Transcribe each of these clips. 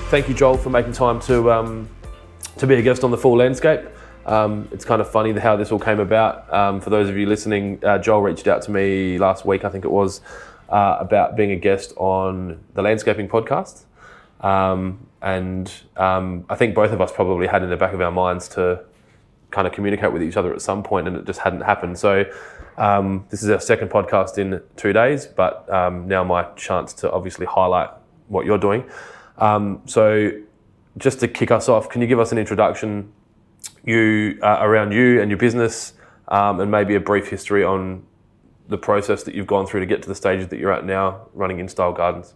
Thank you, Joel, for making time to be a guest on The Full Landscape. It's kind of funny how this all came about. For those of you listening, Joel reached out to me last week, I think it was, about being a guest on the Landscaping podcast. I think both of us probably had in the back of our minds to kind of communicate with each other at some point, and it just hadn't happened. So this is our second podcast in 2 days, but now my chance to obviously highlight what you're doing. So just to kick us off, can you give us an introduction around you and your business, and maybe a brief history on the process that you've gone through to get to the stages that you're at now running InStyle Gardens?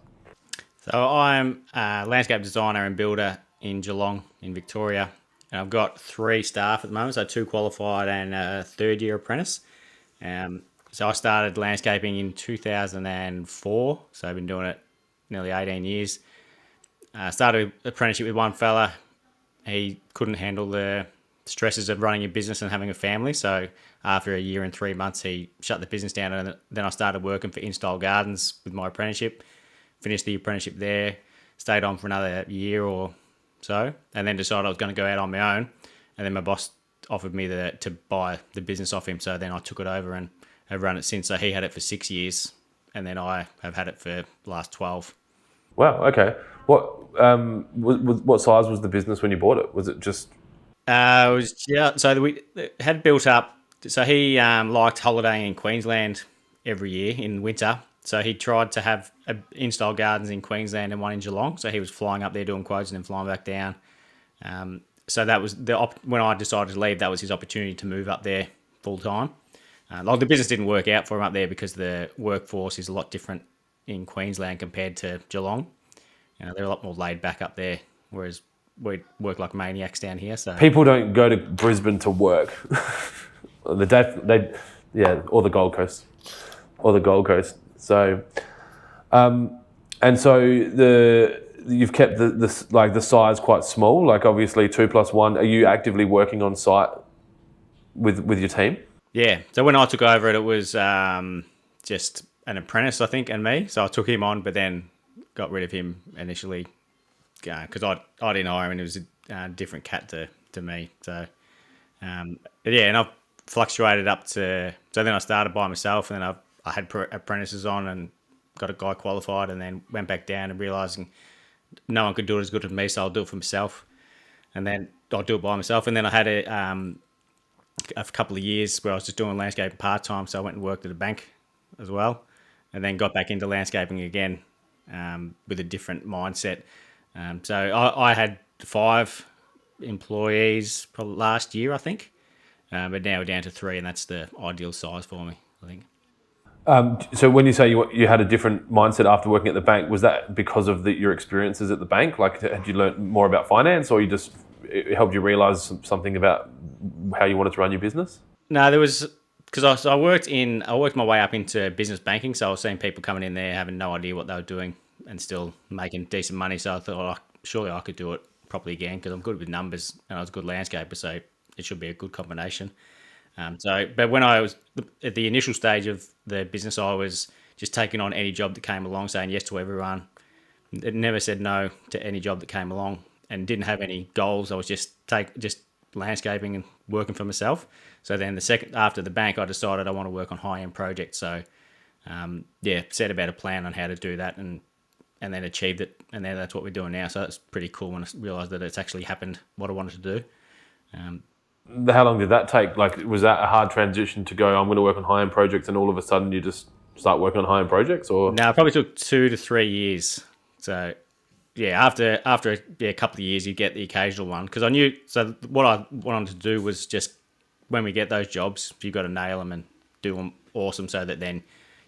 So I'm a landscape designer and builder in Geelong in Victoria, and I've got 3 staff at the moment, so 2 qualified and a third-year apprentice. So I started landscaping in 2004, so I've been doing it nearly 18 years. I started an apprenticeship with one fella. He couldn't handle the stresses of running a business and having a family, so after a year and 3 months he shut the business down, and then I started working for InStyle Gardens with my apprenticeship, finished the apprenticeship there, stayed on for another year or so, and then decided I was going to go out on my own, and then my boss offered me to buy the business off him, so then I took it over and have run it since. So he had it for 6 years, and then I have had it for the last 12. Wow, okay. What size was the business when you bought it? Was it just... So we had built up. So he liked holidaying in Queensland every year in winter. So he tried to have InStyle Gardens in Queensland and one in Geelong. So he was flying up there doing quotes and then flying back down. So that was when I decided to leave, that was his opportunity to move up there full time. The business didn't work out for him up there because the workforce is a lot different in Queensland compared to Geelong. They're a lot more laid back up there, whereas we work like maniacs down here. So people don't go to Brisbane to work. Or the Gold Coast, So, and so you've kept the size quite small. Like obviously 2+1. Are you actively working on site with your team? Yeah. So when I took over it was just an apprentice, I think, and me. So I took him on, but then got rid of him initially because I didn't hire him, and it was a different cat to me. So and I've fluctuated up to. So then I started by myself, and then I had apprentices on and got a guy qualified, and then went back down and realising no one could do it as good as me, so I'll do it for myself, and then I'll do it by myself. And then I had a couple of years where I was just doing landscaping part time, so I went and worked at a bank as well, and then got back into landscaping again with a different mindset. So I had 5 employees probably last year, I think, but now we're down to 3, and that's the ideal size for me, I think. So when you say you had a different mindset after working at the bank, was that because of your experiences at the bank? Like, had you learned more about finance, or it helped you realise something about how you wanted to run your business? No, there was, because I worked my way up into business banking, so I was seeing people coming in there having no idea what they were doing and still making decent money. So I thought, surely I could do it properly again, because I'm good with numbers and I was a good landscaper, so it should be a good combination. But when I was at the initial stage of the business, I was just taking on any job that came along, saying yes to everyone. It never said no to any job that came along, and didn't have any goals. I was just landscaping and working for myself. So then after the bank, I decided I want to work on high-end projects. So set about a plan on how to do that, and then achieved it. And then that's what we're doing now. So that's pretty cool when I realised that it's actually happened what I wanted to do. How long did that take? Like, was that a hard transition to go, I'm going to work on high-end projects, and all of a sudden you just start working on high-end projects? Or no, it probably took 2 to 3 years. So after a couple of years, you get the occasional one, because I knew. So what I wanted to do was just, when we get those jobs, you've got to nail them and do them awesome, so that then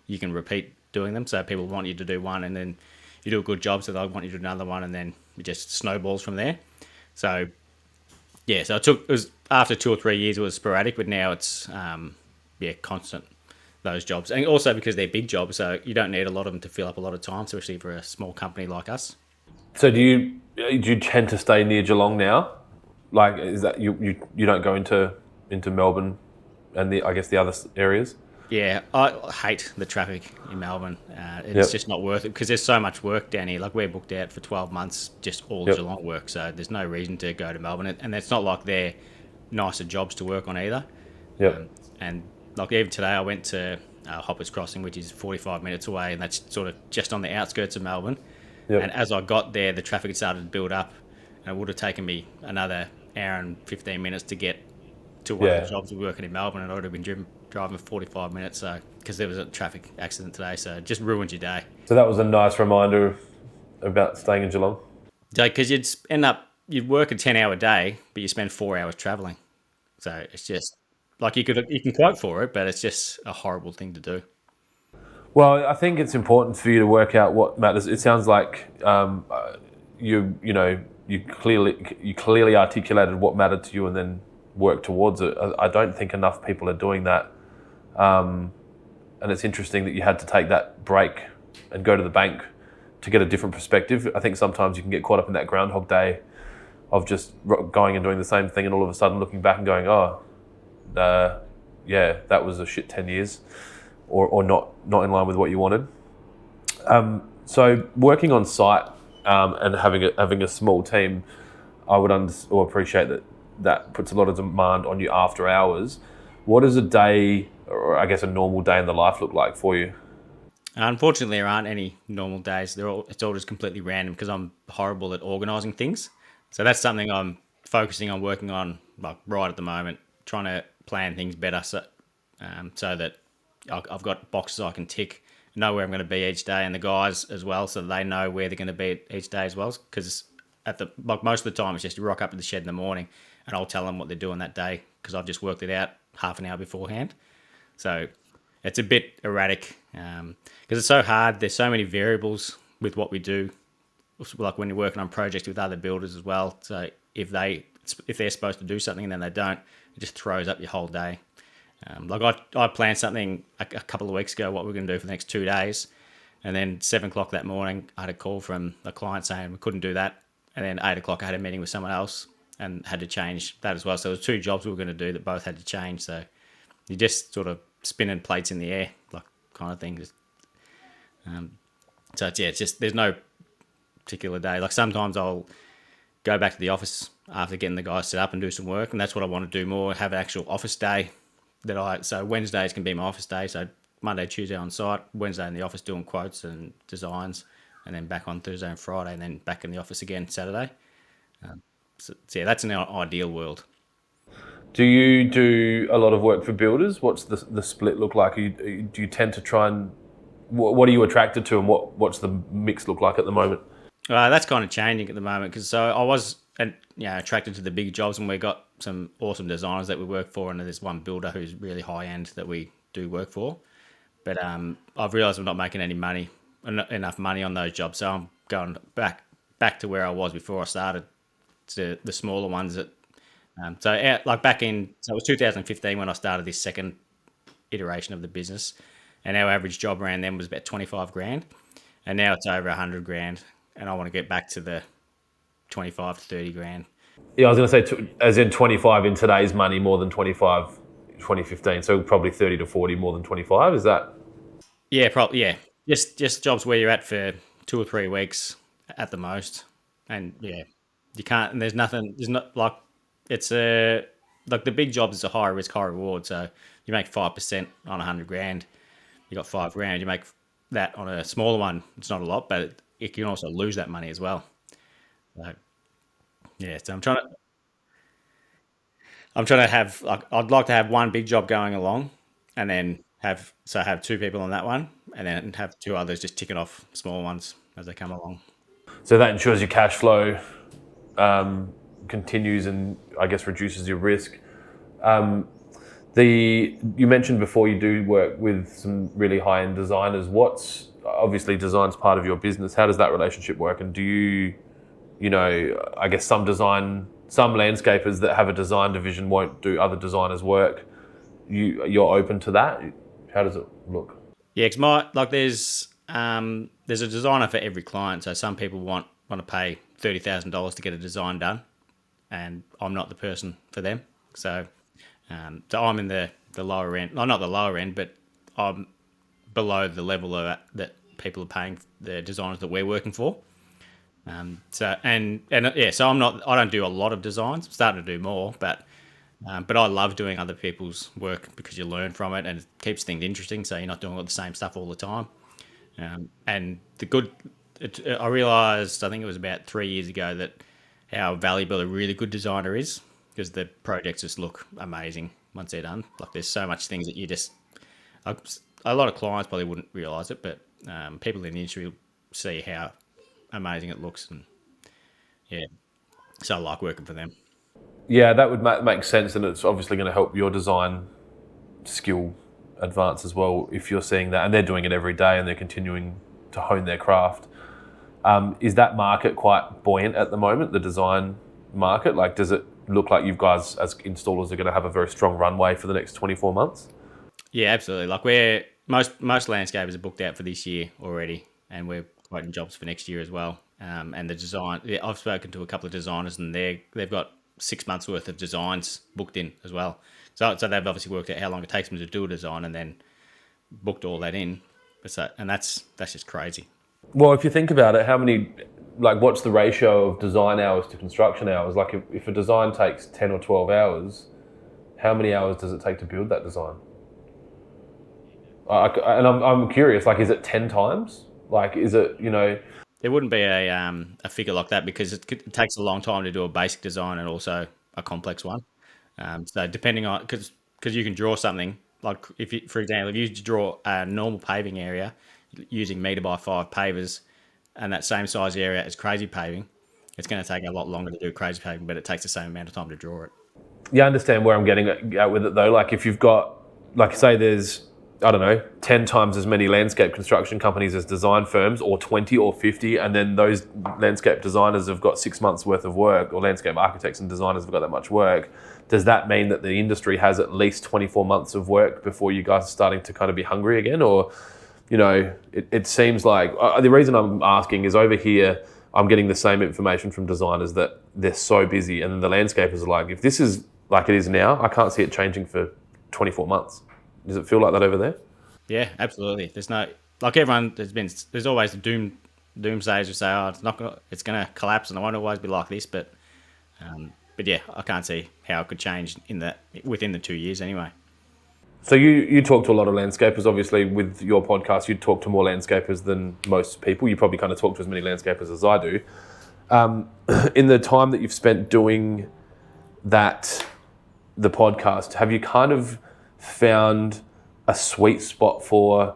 you can repeat doing them. So people want you to do one, and then you do a good job, so they'll want you to do another one, and then it just snowballs from there. So it was after 2 or 3 years, it was sporadic, but now it's constant, those jobs. And also because they're big jobs, so you don't need a lot of them to fill up a lot of time, especially for a small company like us. So do you tend to stay near Geelong now? Like, is that you don't go into Melbourne and the other areas? Yeah, I hate the traffic in Melbourne. It's Yep. just not worth it because there's so much work down here. Like we're booked out for 12 months, just all Yep. Geelong work. So there's no reason to go to Melbourne. And it's not like they're nicer jobs to work on either. Yep. And like even today, I went to Hoppers Crossing, which is 45 minutes away, and that's sort of just on the outskirts of Melbourne. And Yep. as I got there, the traffic had started to build up, and it would have taken me another hour and 15 minutes to get to one of the Yeah. jobs we're working in Melbourne, and I would have been driving 45 minutes. So because there was a traffic accident today, so it just ruined your day. So that was a nice reminder about staying in Geelong. Because you'd work a 10-hour day, but you spend 4 hours traveling. So it's just like you can quote for it, but it's just a horrible thing to do. Well, I think it's important for you to work out what matters. It sounds like you clearly articulated what mattered to you and then work towards it. I don't think enough people are doing that, and it's interesting that you had to take that break and go to the bank to get a different perspective. I think sometimes you can get caught up in that Groundhog Day of just going and doing the same thing, and all of a sudden looking back and going, "Oh, yeah, that was a shit 10 years." Or not in line with what you wanted. So working on site and having a small team, I would or appreciate that puts a lot of demand on you after hours. What does a day, or I guess a normal day in the life, look like for you? Unfortunately, there aren't any normal days. It's all just completely random because I'm horrible at organising things. So that's something I'm focusing on working on like right at the moment, trying to plan things better so that I've got boxes I can tick, know where I'm going to be each day, and the guys as well, so they know where they're going to be each day as well. Because most of the time, it's just you rock up to the shed in the morning, and I'll tell them what they're doing that day because I've just worked it out half an hour beforehand. So it's a bit erratic because it's so hard. There's so many variables with what we do. Like when you're working on projects with other builders as well. So if they're supposed to do something and then they don't, it just throws up your whole day. I planned something a couple of weeks ago, what we're going to do for the next 2 days. And then 7 o'clock that morning, I had a call from a client saying we couldn't do that. And then 8 o'clock, I had a meeting with someone else and had to change that as well. So there was two jobs we were going to do that both had to change. So you just sort of spinning plates in the air, like kind of thing. So it's just, there's no particular day. Like sometimes I'll go back to the office after getting the guys set up and do some work. And that's what I want to do more, have an actual office day so Wednesdays can be my office day. So Monday, Tuesday on site, Wednesday in the office doing quotes and designs, and then back on Thursday and Friday, and then back in the office again Saturday. So yeah, that's an ideal world. Do you do a lot of work for builders? What's the split look like? Do you tend to try and what are you attracted to, and what's the mix look like at the moment? That's kind of changing at the moment because so I was attracted to the big jobs, and we got some awesome designers that we work for, and there's one builder who's really high end that we do work for. But I've realised I'm not making any money, enough money on those jobs, so I'm going back to where I was before I started, to the smaller ones that. Like back in, so it was 2015 when I started this second iteration of the business, and our average job around then was about 25 grand, and now it's over 100 grand, and I want to get back to the 25 to 30 grand. Yeah, I was going to say, as in 25 in today's money, more than 25 2015. So probably 30 to 40 more than 25. Is that? Yeah, probably. Yeah, just jobs where you're at for 2 or 3 weeks at the most, and yeah, you can't. And there's nothing. There's not like it's a like the big jobs is a high risk, high reward. So you make 5% on 100 grand. You got 5 grand. You make that on a smaller one. It's not a lot, but you can also lose that money as well. So yeah, so I'm trying to have like I'd like to have one big job going along, and then have two people on that one, and then have two others just ticking off small ones as they come along. So that ensures your cash flow continues and I guess reduces your risk. You mentioned before you do work with some really high end designers. What's obviously design's part of your business. How does that relationship work? And do I guess some landscapers that have a design division won't do other designers' work. You're open to that. How does it look? Yeah, it's there's a designer for every client. So some people want to pay $30,000 to get a design done, and I'm not the person for them. So I'm in the lower end. Well, not the lower end, but I'm below the level of that people are paying the designers that we're working for. So I don't do a lot of designs. I'm starting to do more, but I love doing other people's work because you learn from it and it keeps things interesting. So you're not doing all the same stuff all the time. And I realised, I think it was about 3 years ago, that how valuable a really good designer is, because the projects just look amazing once they're done. Like there's so much things that a lot of clients probably wouldn't realise it, but people in the industry see how amazing it looks, and yeah, so I like working for them. Yeah, that would make sense, and it's obviously going to help your design skill advance as well if you're seeing that, and they're doing it every day and they're continuing to hone their craft. Is that market quite buoyant at the moment, the design market? Like, does it look like you guys as installers are going to have a very strong runway for the next 24 months? Yeah, absolutely. Like most landscapers are booked out for this year already, and we're quoting jobs for next year as well. And the design, I've spoken to a couple of designers, and they've got 6 months worth of designs booked in as well. So they've obviously worked out how long it takes them to do a design, and then booked all that in. And that's just crazy. Well, if you think about it, what's the ratio of design hours to construction hours? Like if a design takes 10 or 12 hours, how many hours does it take to build that design? I'm curious, like, is it 10 times? Like, is it, There wouldn't be a figure like that, because it takes a long time to do a basic design and also a complex one. So depending on, because you can draw something, like for example, if you draw a normal paving area using 1 metre by 5 pavers, and that same size area as crazy paving, it's going to take a lot longer to do crazy paving, but it takes the same amount of time to draw it. Yeah, I understand where I'm getting at with it though. Like if you've got, like say there's, I don't know, 10 times as many landscape construction companies as design firms, or 20 or 50, and then those landscape designers have got 6 months worth of work, or landscape architects and designers have got that much work. Does that mean that the industry has at least 24 months of work before you guys are starting to kind of be hungry again? Or, it seems like, the reason I'm asking is over here, I'm getting the same information from designers that they're so busy, and the landscapers are like, if this is like it is now, I can't see it changing for 24 months. Does it feel like that over there? Yeah, absolutely. There's no, like everyone, there's always the doomsayers who say, oh, it's gonna collapse and it won't always be like this, but yeah, I can't see how it could change within the 2 years anyway. So you talk to a lot of landscapers. Obviously, with your podcast, you talk to more landscapers than most people. You probably kind of talk to as many landscapers as I do. In the time that you've spent doing the podcast, have you kind of found a sweet spot for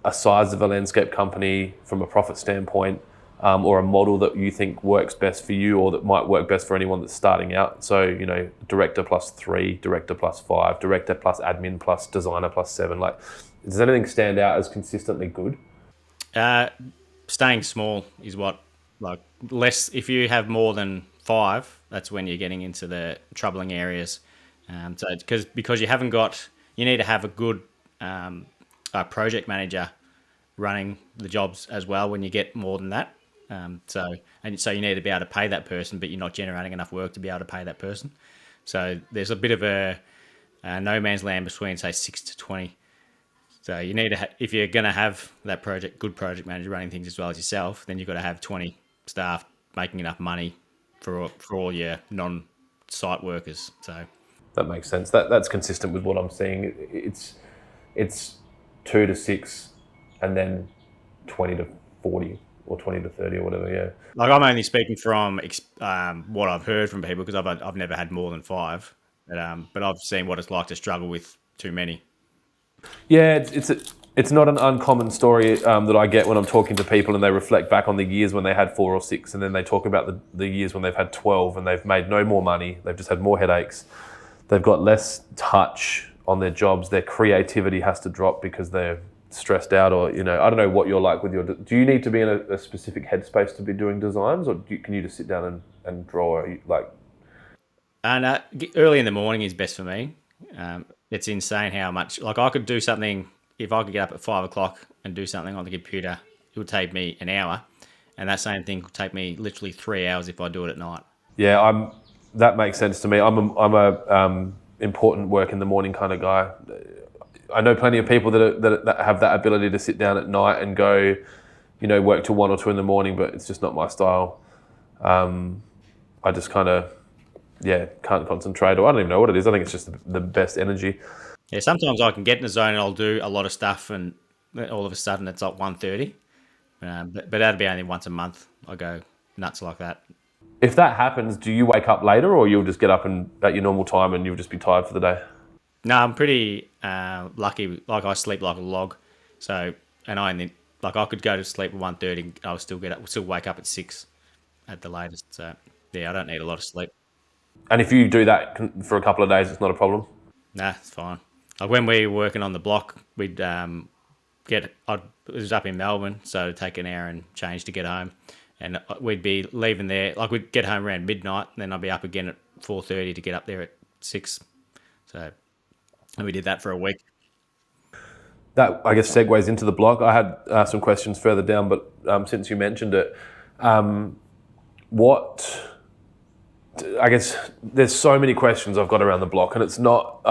a size of a landscape company from a profit standpoint, or a model that you think works best for you, or that might work best for anyone that's starting out? So, director +3, director +5, director plus admin plus designer +7. Like, does anything stand out as consistently good? Staying small is less. If you have more than 5, that's when you're getting into the troubling areas. So because you need to have a good project manager running the jobs as well when you get more than that. So you need to be able to pay that person, but you're not generating enough work to be able to pay that person. So there's a bit of a no man's land between, say, 6 to 20. So you need to, if you're going to have that good project manager running things as well as yourself, then you've got to have 20 staff making enough money for all your non-site workers. So that makes sense. That's consistent with what I'm seeing. It's 2 to 6, and then 20 to 40. Or 20 to 30 or whatever, yeah. Like, I'm only speaking from what I've heard from people, because I've never had more than 5, but I've seen what it's like to struggle with too many. Yeah, it's not an uncommon story that I get when I'm talking to people, and they reflect back on the years when they had 4 or 6, and then they talk about the years when they've had 12 and they've made no more money, they've just had more headaches, they've got less touch on their jobs, their creativity has to drop because they're stressed out, or I don't know what you're like with do you need to be in a specific headspace to be doing designs, or can you just sit down and draw? And early in the morning is best for me. It's insane how much, like, I could do something, if I could get up at 5 o'clock and do something on the computer, it would take me an hour, and that same thing could take me literally 3 hours if I do it at night. Yeah, that makes sense to me. I'm a important work in the morning kind of guy. I know plenty of people that have that ability to sit down at night and go, work till 1 or 2 in the morning, but it's just not my style. I just kind of, can't concentrate, or I don't even know what it is. I think it's just the best energy. Yeah, sometimes I can get in the zone and I'll do a lot of stuff, and all of a sudden it's like 1:30. But that'd be only once a month. I go nuts like that. If that happens, do you wake up later, or you'll just get up and at your normal time and you'll just be tired for the day? No, I'm pretty lucky. Like I sleep like a log, so I could go to sleep at 1:30. I'll still wake up at 6 at the latest. So yeah, I don't need a lot of sleep. And if you do that for a couple of days, it's not a problem? Nah, it's fine. Like when we were working on the block, we'd it was up in Melbourne, so it'd take an hour and change to get home, and we'd be leaving there. Like we'd get home around midnight, and then I'd be up again at 4:30 to get up there at 6. So, and we did that for a week. That, I guess, segues into the block. I had some questions further down, but since you mentioned it, I guess there's so many questions I've got around the block, and it's not.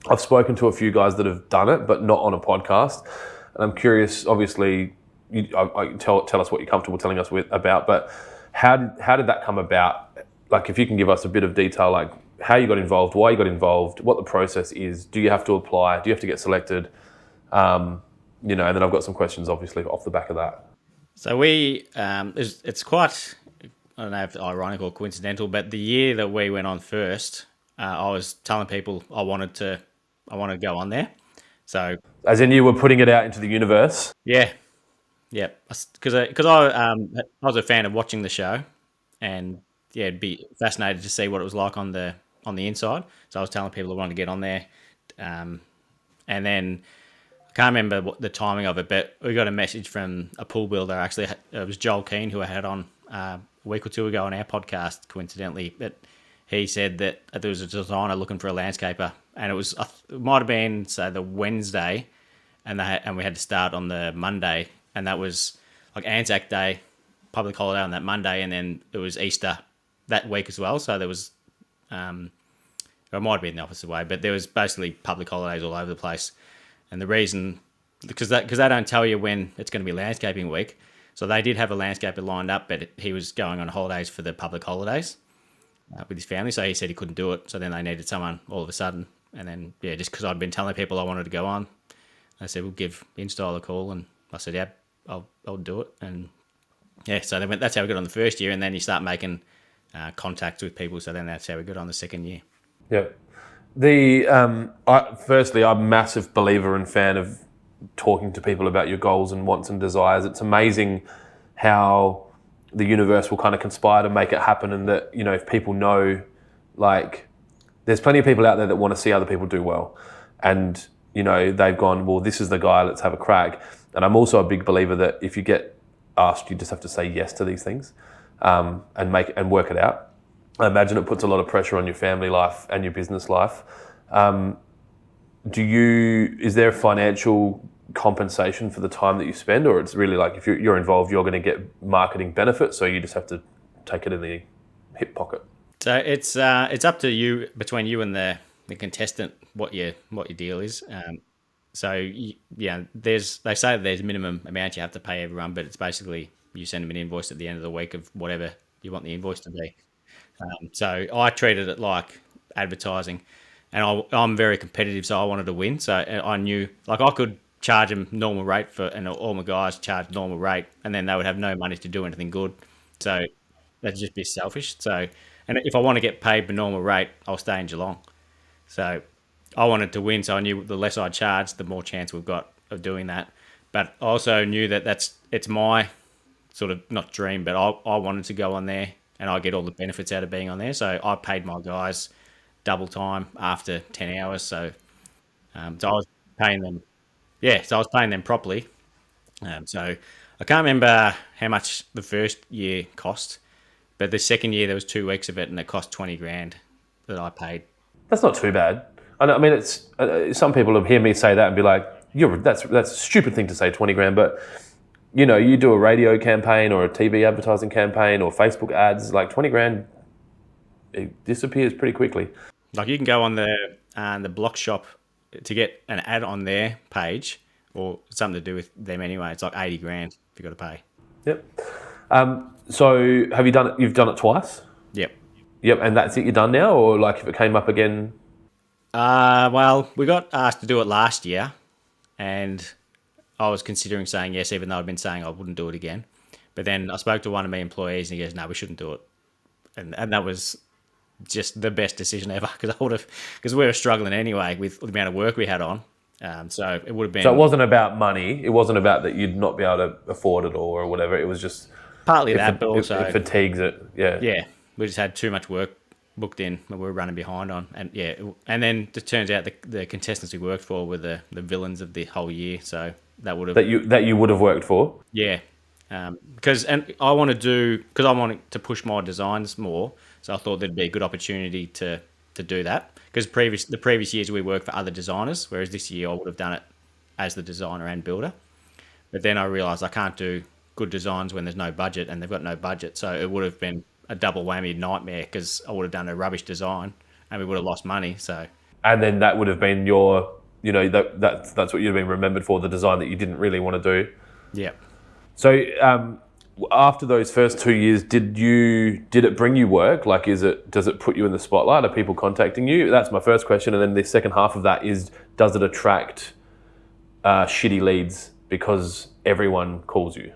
I've spoken to a few guys that have done it, but not on a podcast. And I'm curious. Obviously, tell us what you're comfortable telling us about. But how did that come about? Like, if you can give us a bit of detail, like how you got involved, why you got involved, what the process is. Do you have to apply? Do you have to get selected? And then I've got some questions, obviously, off the back of that. So it's quite, I don't know if ironic or coincidental, but the year that we went on first, I was telling people I wanted to go on there. So, as in, you were putting it out into the universe? Yeah, because I was a fan of watching the show, and it'd be fascinated to see what it was like on the inside. So I was telling people I wanted to get on there, and then I can't remember the timing of it, but we got a message from a pool builder. Actually, it was Joel Keane, who I had on a week or two ago on our podcast, coincidentally. But he said that there was a designer looking for a landscaper, and it might have been the Wednesday, and we had to start on the Monday, and that was like Anzac Day, public holiday on that Monday, and then it was Easter that week as well. So there was, it might have been the opposite way, but there was basically public holidays all over the place. And the reason, because they don't tell you when it's going to be landscaping week. So they did have a landscaper lined up, but he was going on holidays for the public holidays with his family. So he said he couldn't do it. So then they needed someone all of a sudden. And then, just because I'd been telling people I wanted to go on, they said, we'll give InStyle a call. And I said, yeah, I'll do it. And so that's how we got on the first year. And then you start making contacts with people. So then that's how we got on the second year. Yeah. Firstly, I'm a massive believer and fan of talking to people about your goals and wants and desires. It's amazing how the universe will kind of conspire to make it happen, and that, if people know, like, there's plenty of people out there that want to see other people do well, and they've gone, well, this is the guy, let's have a crack. And I'm also a big believer that if you get asked, you just have to say yes to these things, and work it out. I imagine it puts a lot of pressure on your family life and your business life. Is there financial compensation for the time that you spend, or it's really like if you're involved, you're going to get marketing benefits, so you just have to take it in the hip pocket? So it's up to you, between you and the contestant, what your deal is. They say there's a minimum amount you have to pay everyone, but it's basically you send them an invoice at the end of the week of whatever you want the invoice to be. So I treated it like advertising, and I'm very competitive, so I wanted to win. So I knew, like, I could charge them normal rate and all my guys charge normal rate, and then they would have no money to do anything good. So that'd just be selfish. So, and if I want to get paid the normal rate, I'll stay in Geelong. So I wanted to win, so I knew the less I charged, the more chance we've got of doing that. But I also knew that it's my sort of, not dream, but I wanted to go on there, and I get all the benefits out of being on there. So I paid my guys double time after 10 hours. So I was paying them. Yeah, so I was paying them properly. So I can't remember how much the first year cost, but the second year there was 2 weeks of it, and it cost $20,000 that I paid. That's not too bad. I mean, it's some people will hear me say that and be like, that's a stupid thing to say, $20,000, but you do a radio campaign or a TV advertising campaign or Facebook ads, like $20,000, it disappears pretty quickly. Like, you can go on the block shop to get an ad on their page or something to do with them anyway, it's like 80 grand if you got to pay. Yep. So have you done it? You've done it twice. Yep. Yep, and that's it. You're done now, or like if it came up again? Well, we got asked to do it last year, and I was considering saying yes, even though I'd been saying I wouldn't do it again. But then I spoke to one of my employees, and he goes, "No, we shouldn't do it." And that was just the best decision ever because we were struggling anyway with the amount of work we had on. So it would have been. So it wasn't about money. It wasn't about that you'd not be able to afford it or whatever. It was just partly that, but also it fatigues it. Yeah. Yeah, we just had too much work booked in that we were running behind on, and and then it turns out the contestants we worked for were the villains of the whole year. So that would have that you would have worked for. Yeah, because I wanted to push my designs more, so I thought there'd be a good opportunity to do that. Because the previous years we worked for other designers, whereas this year I would have done it as the designer and builder. But then I realised I can't do good designs when there's no budget, and they've got no budget, so it would have been a double whammy nightmare because I would have done a rubbish design and we would have lost money. So and then that would have been your, that's what you'd have been remembered for, the design that you didn't really want to do. Yeah. So after those first 2 years, did it bring you work? Like, does it put you in the spotlight? Are people contacting you? That's my first question. And then the second half of that is, does it attract shitty leads because everyone calls you?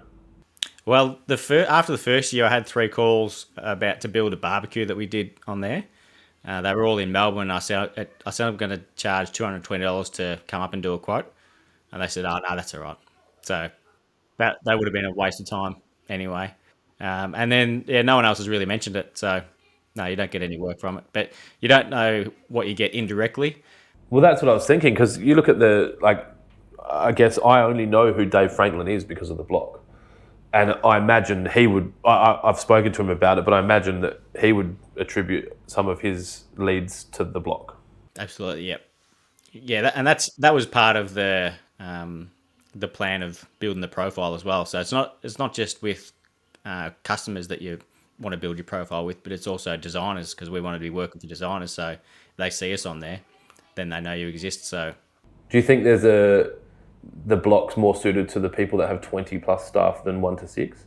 Well, after the first year, I had 3 calls to build a barbecue that we did on there. They were all in Melbourne. I said I'm going to charge $220 to come up and do a quote, and they said, "Oh no, that's all right." So that would have been a waste of time anyway. And then no one else has really mentioned it. So no, you don't get any work from it, but you don't know what you get indirectly. Well, that's what I was thinking, because you look at I guess I only know who Dave Franklin is because of the blog. And I imagine he would, I've spoken to him about it, but I imagine that he would attribute some of his leads to the blog. Absolutely, yep. Yeah, that was part of the plan of building the profile as well. So it's not just with customers that you want to build your profile with, but it's also designers, because we want to be working with designers. So if they see us on there, then they know you exist. So do you think the blog's more suited to the people that have 20 plus staff than 1 to 6?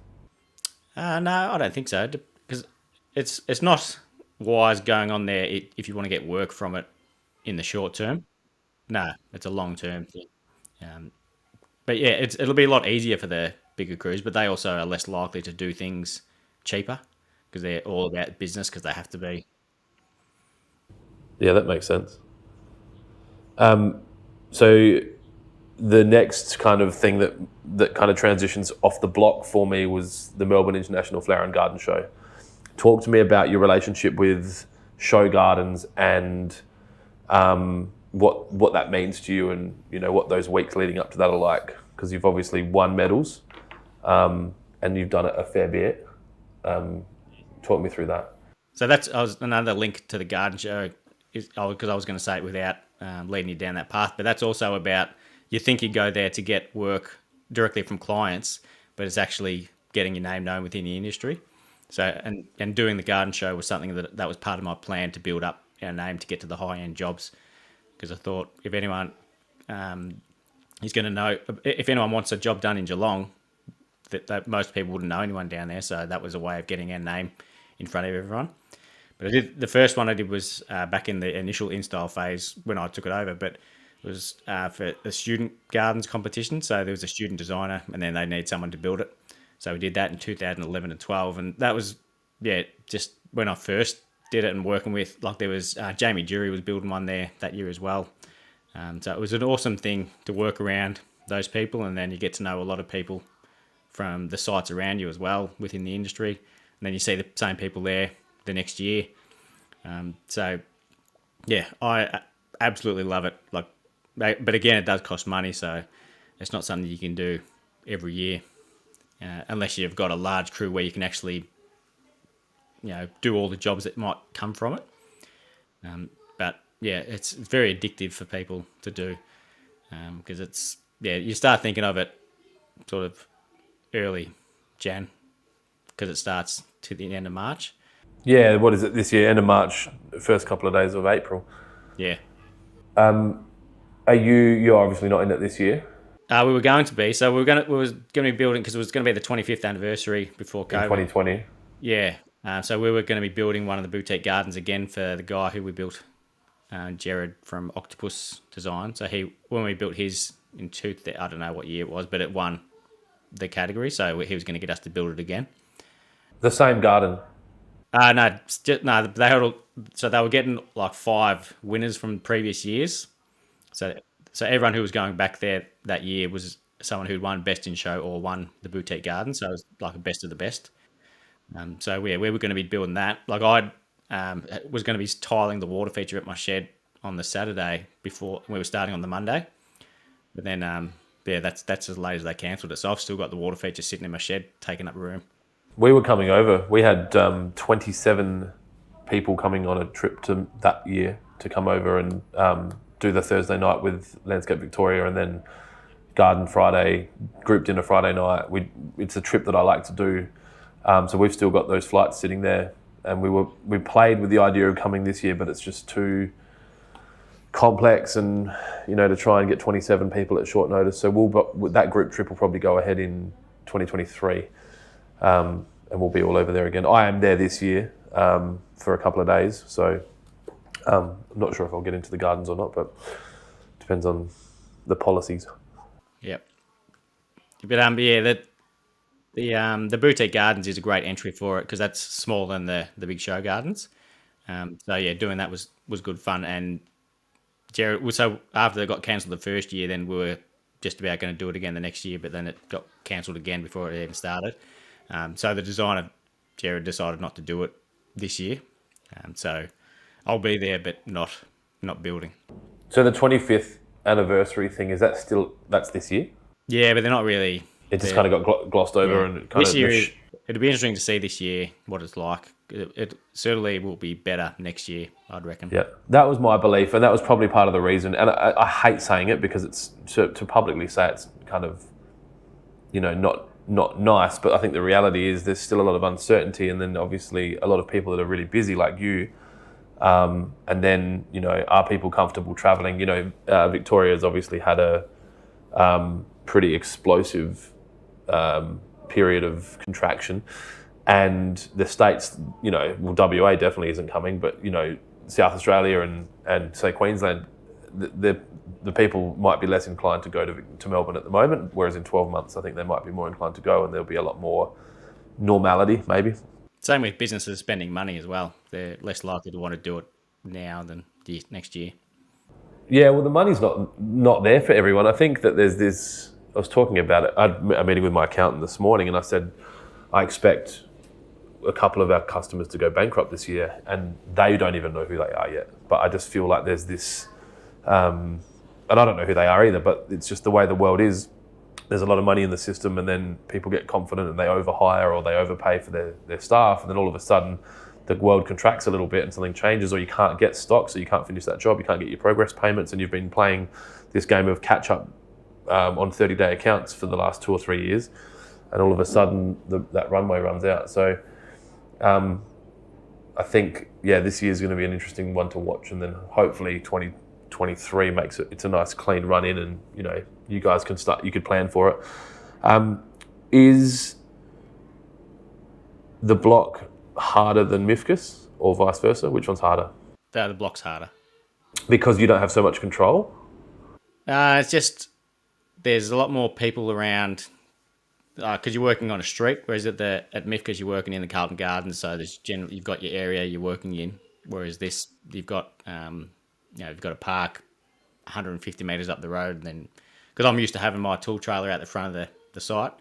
No, I don't think so, because it's not wise going on there if you want to get work from it in the short term. No, it's a long term thing. But yeah, it'll be a lot easier for the bigger crews, but they also are less likely to do things cheaper because they're all about business, because they have to be. Yeah, that makes sense. So the next kind of thing that kind of transitions off the block for me was the Melbourne International Flower and Garden Show. Talk to me about your relationship with show gardens and what that means to you, and what those weeks leading up to that are like, because you've obviously won medals and you've done it a fair bit. Talk me through that. So that's another link to the garden show, because I was going to say it without leading you down that path, but that's also about, you think you go there to get work directly from clients, but it's actually getting your name known within the industry. So and doing the garden show was something that was part of my plan to build up our name to get to the high end jobs, because I thought if anyone is going to know, if anyone wants a job done in Geelong, that most people wouldn't know anyone down there. So that was a way of getting our name in front of everyone. But the first one I did was back in the initial InStyle phase when I took it over, but it was for a student gardens competition. So there was a student designer, and then they need someone to build it. So we did that in 2011 and 12. And that was, just when I first did it and working with, there was Jamie Jury was building one there that year as well. So it was an awesome thing to work around those people. And then you get to know a lot of people from the sites around you as well within the industry. And then you see the same people there the next year. I absolutely love it. But again, it does cost money, so it's not something you can do every year, unless you've got a large crew where you can actually, do all the jobs that might come from it. But yeah, it's very addictive for people to do, because you start thinking of it sort of early Jan, because it starts to the end of March. Yeah, what is it this year? End of March, first couple of days of April. Yeah. You're obviously not in it this year We were going to be, so we was going to be building because it was going to be the 25th anniversary before COVID. in 2020. Yeah, so we were going to be building one of the boutique gardens again for the guy who we built, Jared from Octopus Design. So when we built his I don't know what year it was, but it won the category, so he was going to get us to build it again. The same garden. No, no. They were getting like 5 winners from previous years. So everyone who was going back there that year was someone who'd won Best in Show or won the boutique garden. So it was like a best of the best. So we were going to be building that. Like I was going to be tiling the water feature at my shed on the Saturday before we were starting on the Monday. But then that's as late as they cancelled it. So I've still got the water feature sitting in my shed, taking up room. We were coming over. We had 27 people coming on a trip to that year to come over and do the Thursday night with Landscape Victoria, and then Garden Friday, group dinner Friday night. It's a trip that I like to do. So we've still got those flights sitting there, and we played with the idea of coming this year, but it's just too complex, and to try and get 27 people at short notice. So that group trip will probably go ahead in 2023, and we'll be all over there again. I am there this year for a couple of days, so I'm not sure if I'll get into the gardens or not, but depends on the policies. Yep. But the boutique gardens is a great entry for it because that's smaller than the big show gardens. Doing that was good fun. And Jared, so after they got cancelled the first year, then we were just about going to do it again the next year, but then it got cancelled again before it even started. So the designer, Jared, decided not to do it this year. So I'll be there, but not building. So the 25th anniversary thing, that's this year? Yeah, but they're not really. It just kind of got glossed over, and it kind this of. Year, it'll be interesting to see this year what it's like. It certainly will be better next year, I'd reckon. Yeah, that was my belief, and that was probably part of the reason. And I hate saying it because it's to publicly say it's kind of, not nice. But I think the reality is there's still a lot of uncertainty, and then obviously a lot of people that are really busy like you. And then are people comfortable traveling? Victoria's obviously had a pretty explosive period of contraction, and the states, WA definitely isn't coming, but South Australia and say Queensland, the people might be less inclined to go to Melbourne at the moment, whereas in 12 months I think they might be more inclined to go, and there'll be a lot more normality maybe. Same with businesses spending money as well. They're less likely to want to do it now than next year. Yeah, well, the money's not there for everyone. I think that there's this. I was talking about it. I had a meeting with my accountant this morning, and I said I expect a couple of our customers to go bankrupt this year, and they don't even know who they are yet. But I just feel like there's this, and I don't know who they are either. But it's just the way the world is. There's a lot of money in the system, and then people get confident and they overhire or they overpay for their staff, and then all of a sudden the world contracts a little bit and something changes, or you can't get stock, so you can't finish that job, you can't get your progress payments, and you've been playing this game of catch up on 30-day accounts for the last 2 or 3 years, and all of a sudden that runway runs out. So I think this year is going to be an interesting one to watch, and then hopefully 2023 makes it's a nice clean run in, and you guys you could plan for it. Is the block harder than Mifkus or vice versa? Which one's harder? The block's harder. Because you don't have so much control? It's just there's a lot more people around because you're working on a street, whereas at Mifkus you're working in the Carlton Gardens, so you've got your area you're working in, whereas this you've got you've got a park 150 metres up the road, and then because I'm used to having my tool trailer out the front of the site,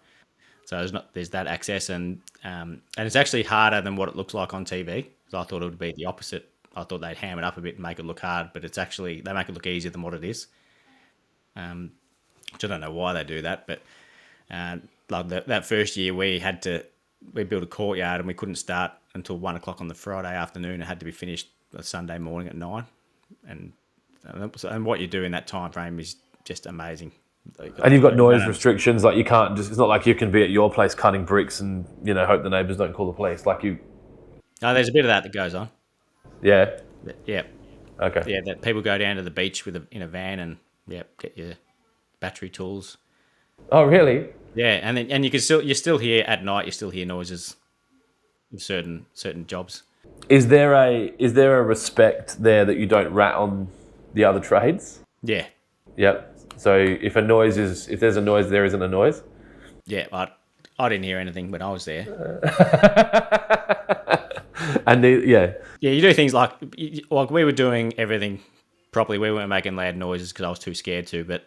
so there's that access, and it's actually harder than what it looks like on TV. So I thought it would be the opposite. I thought they'd ham it up a bit and make it look hard, but it's actually they make it look easier than what it is. Which I don't know why they do that, but like that first year we built a courtyard and we couldn't start until 1 o'clock on the Friday afternoon. It had to be finished a Sunday morning at 9, and what you do in that time frame is just amazing. And you've got noise restrictions, like you can't just. It's not like you can be at your place cutting bricks and hope the neighbours don't call the police. Like you. No, there's a bit of that goes on. Yeah. Yeah. Okay. Yeah, that people go down to the beach in a van and Yep, get your battery tools. Oh, really? Yeah, and you still hear at night. You still hear noises of certain jobs. Is there a respect there that you don't rat on the other trades? Yeah, Yep. So if there's a noise, there isn't a noise. yeah. I didn't hear anything when I was there. And yeah, Yeah, you do things like we were doing everything properly. We weren't making loud noises because I was too scared to. But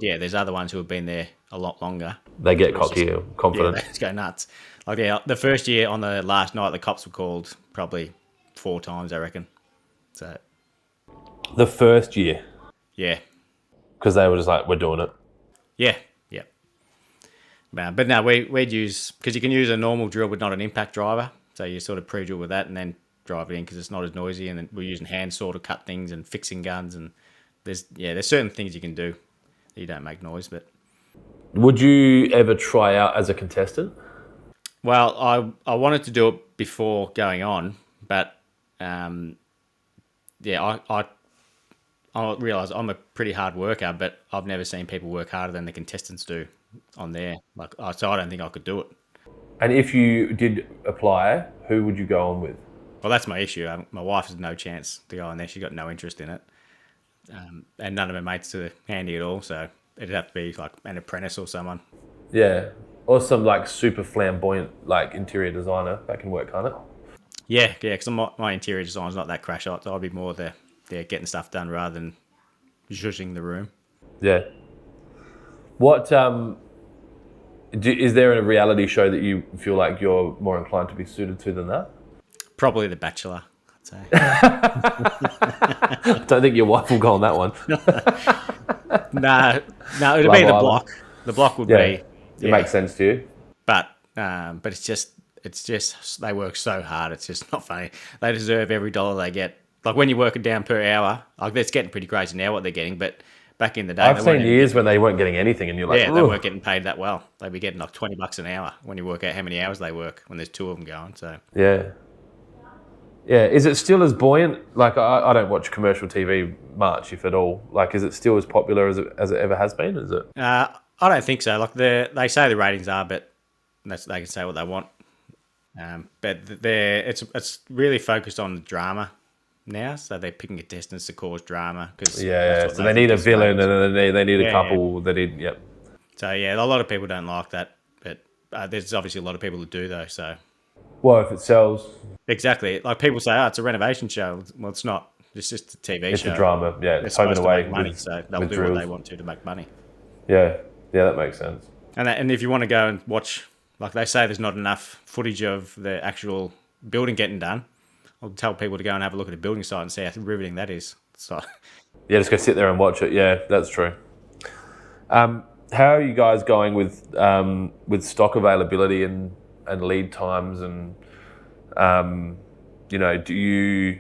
yeah, there's other ones who have been there a lot longer. they get cocky or Yeah, confident. they just go nuts. Like the first year on the last night, the cops were called probably 4 times, I reckon. So The first year, yeah, because they were just like, we're doing it. yeah, yeah. But no, we'd use, because you can use a normal drill but not an impact driver. So you sort of pre-drill with that and then drive it in because it's not as noisy. And then we're using handsaw to cut things and fixing guns. And there's certain things you can do that you don't make noise. But Would you ever try out as a contestant? well, I wanted to do it before going on, but yeah, I realise I'm a pretty hard worker, but I've never seen people work harder than the contestants do on there. So I don't think I could do it. And if you did apply, who would you go on with? Well, that's my issue. My wife has no chance to go on there. She's got no interest in it, and none of her mates are handy at all. So it'd have to be like an apprentice or someone. Yeah. Or some like super flamboyant like interior designer that can work, can't it? Yeah, because my interior design's not that crash hot. So I'd be more the getting stuff done rather than zhuzhing the room. Yeah. What is there a reality show that you feel like you're more inclined to be suited to than that? Probably The Bachelor, I'd say. I don't think your wife will go on that one. No, it'd Love be The Island. Block. The Block would Yeah. be. It makes sense to you. But it's just they work so hard. It's just not funny. They deserve every dollar they get. Like when you work it down per hour, like it's getting pretty crazy now what they're getting. But back in the day, I've they seen weren't years when they weren't getting anything, and you're like, yeah, they "Ugh." weren't getting paid that well. They'd be getting like $20 an hour when you work out how many hours they work when there's 2 of them going. So Yeah. Yeah. Is it still as buoyant? Like I don't watch commercial TV much, if at all. Like, is it still as popular as it ever has been? Is it? I don't think so. Like they say the ratings are, but they can say what they want. But it's really focused on the drama now, so they're picking contestants to cause drama because Yeah. So they need a villain, and then they need a couple. They need yep. So yeah, a lot of people don't like that, but there's obviously a lot of people that do though. So Well, if it sells, exactly, like people say, oh, it's a renovation show. Well, it's not. It's just a TV it's show. a drama. Yeah, They're it's home and supposed to away make money, with- so they'll with do drills. what they want to make money. Yeah, that makes sense. And if you want to go and watch, like they say, there's not enough footage of the actual building getting done. I'll tell people to go and have a look at a building site and see how riveting that is. So, Yeah, just go sit there and watch it. Yeah, that's true. How are you guys going with stock availability and lead times and are you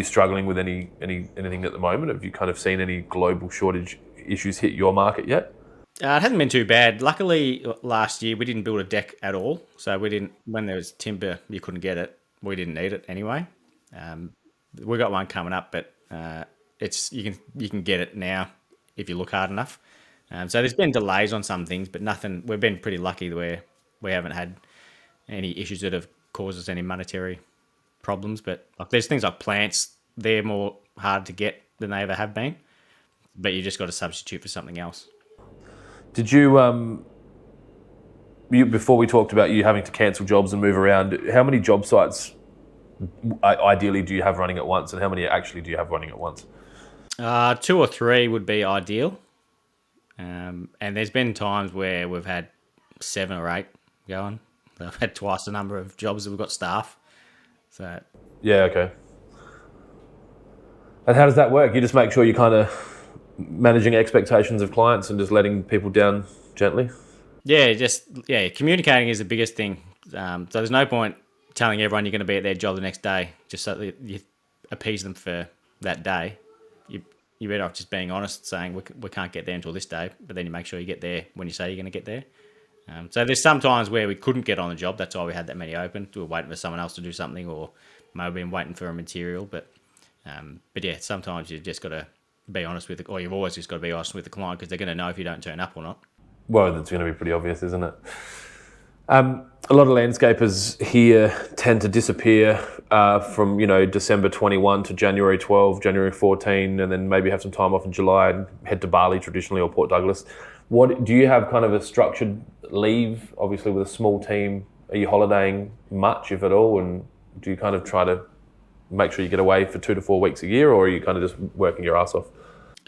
struggling with anything at the moment? Have you kind of seen any global shortage issues hit your market yet? it hasn't been too bad. Luckily, last year we didn't build a deck at all. So we didn't. When there was timber, you couldn't get it. We didn't need it anyway. We got one coming up, but you can get it now if you look hard enough. So there's been delays on some things, but nothing. We've been pretty lucky where we haven't had any issues that have caused us any monetary problems. But like there's things like plants, they're more hard to get than they ever have been. But you just got to substitute for something else. Did you before we talked about you having to cancel jobs and move around, how many job sites ideally do you have running at once, and how many actually do you have running at once? 2 or 3 would be ideal. And there's been times where we've had 7 or 8 going. I've had twice the number of jobs that we've got staff. So Yeah, okay. And how does that work? You just make sure you're kind of managing expectations of clients and just letting people down gently? yeah, communicating is the biggest thing. So there's no point telling everyone you're going to be at their job the next day just so that you appease them for that day. You're better off just being honest, saying we can't get there until this day, but then you make sure you get there when you say you're going to get there. So there's some times where we couldn't get on the job. That's why we had that many open. We were waiting for someone else to do something, or maybe been waiting for a material. But yeah, sometimes you just got to be honest with or you've always just got to be honest with the client because they're going to know if you don't turn up or not. Well, that's going to be pretty obvious, isn't it? A lot of landscapers here tend to disappear from December 21 to January 12, January 14, and then maybe have some time off in July and head to Bali traditionally or Port Douglas. What do you have kind of a structured leave? Obviously, with a small team, are you holidaying much, if at all? And do you kind of try to make sure you get away for 2 to 4 weeks a year, or are you kind of just working your ass off?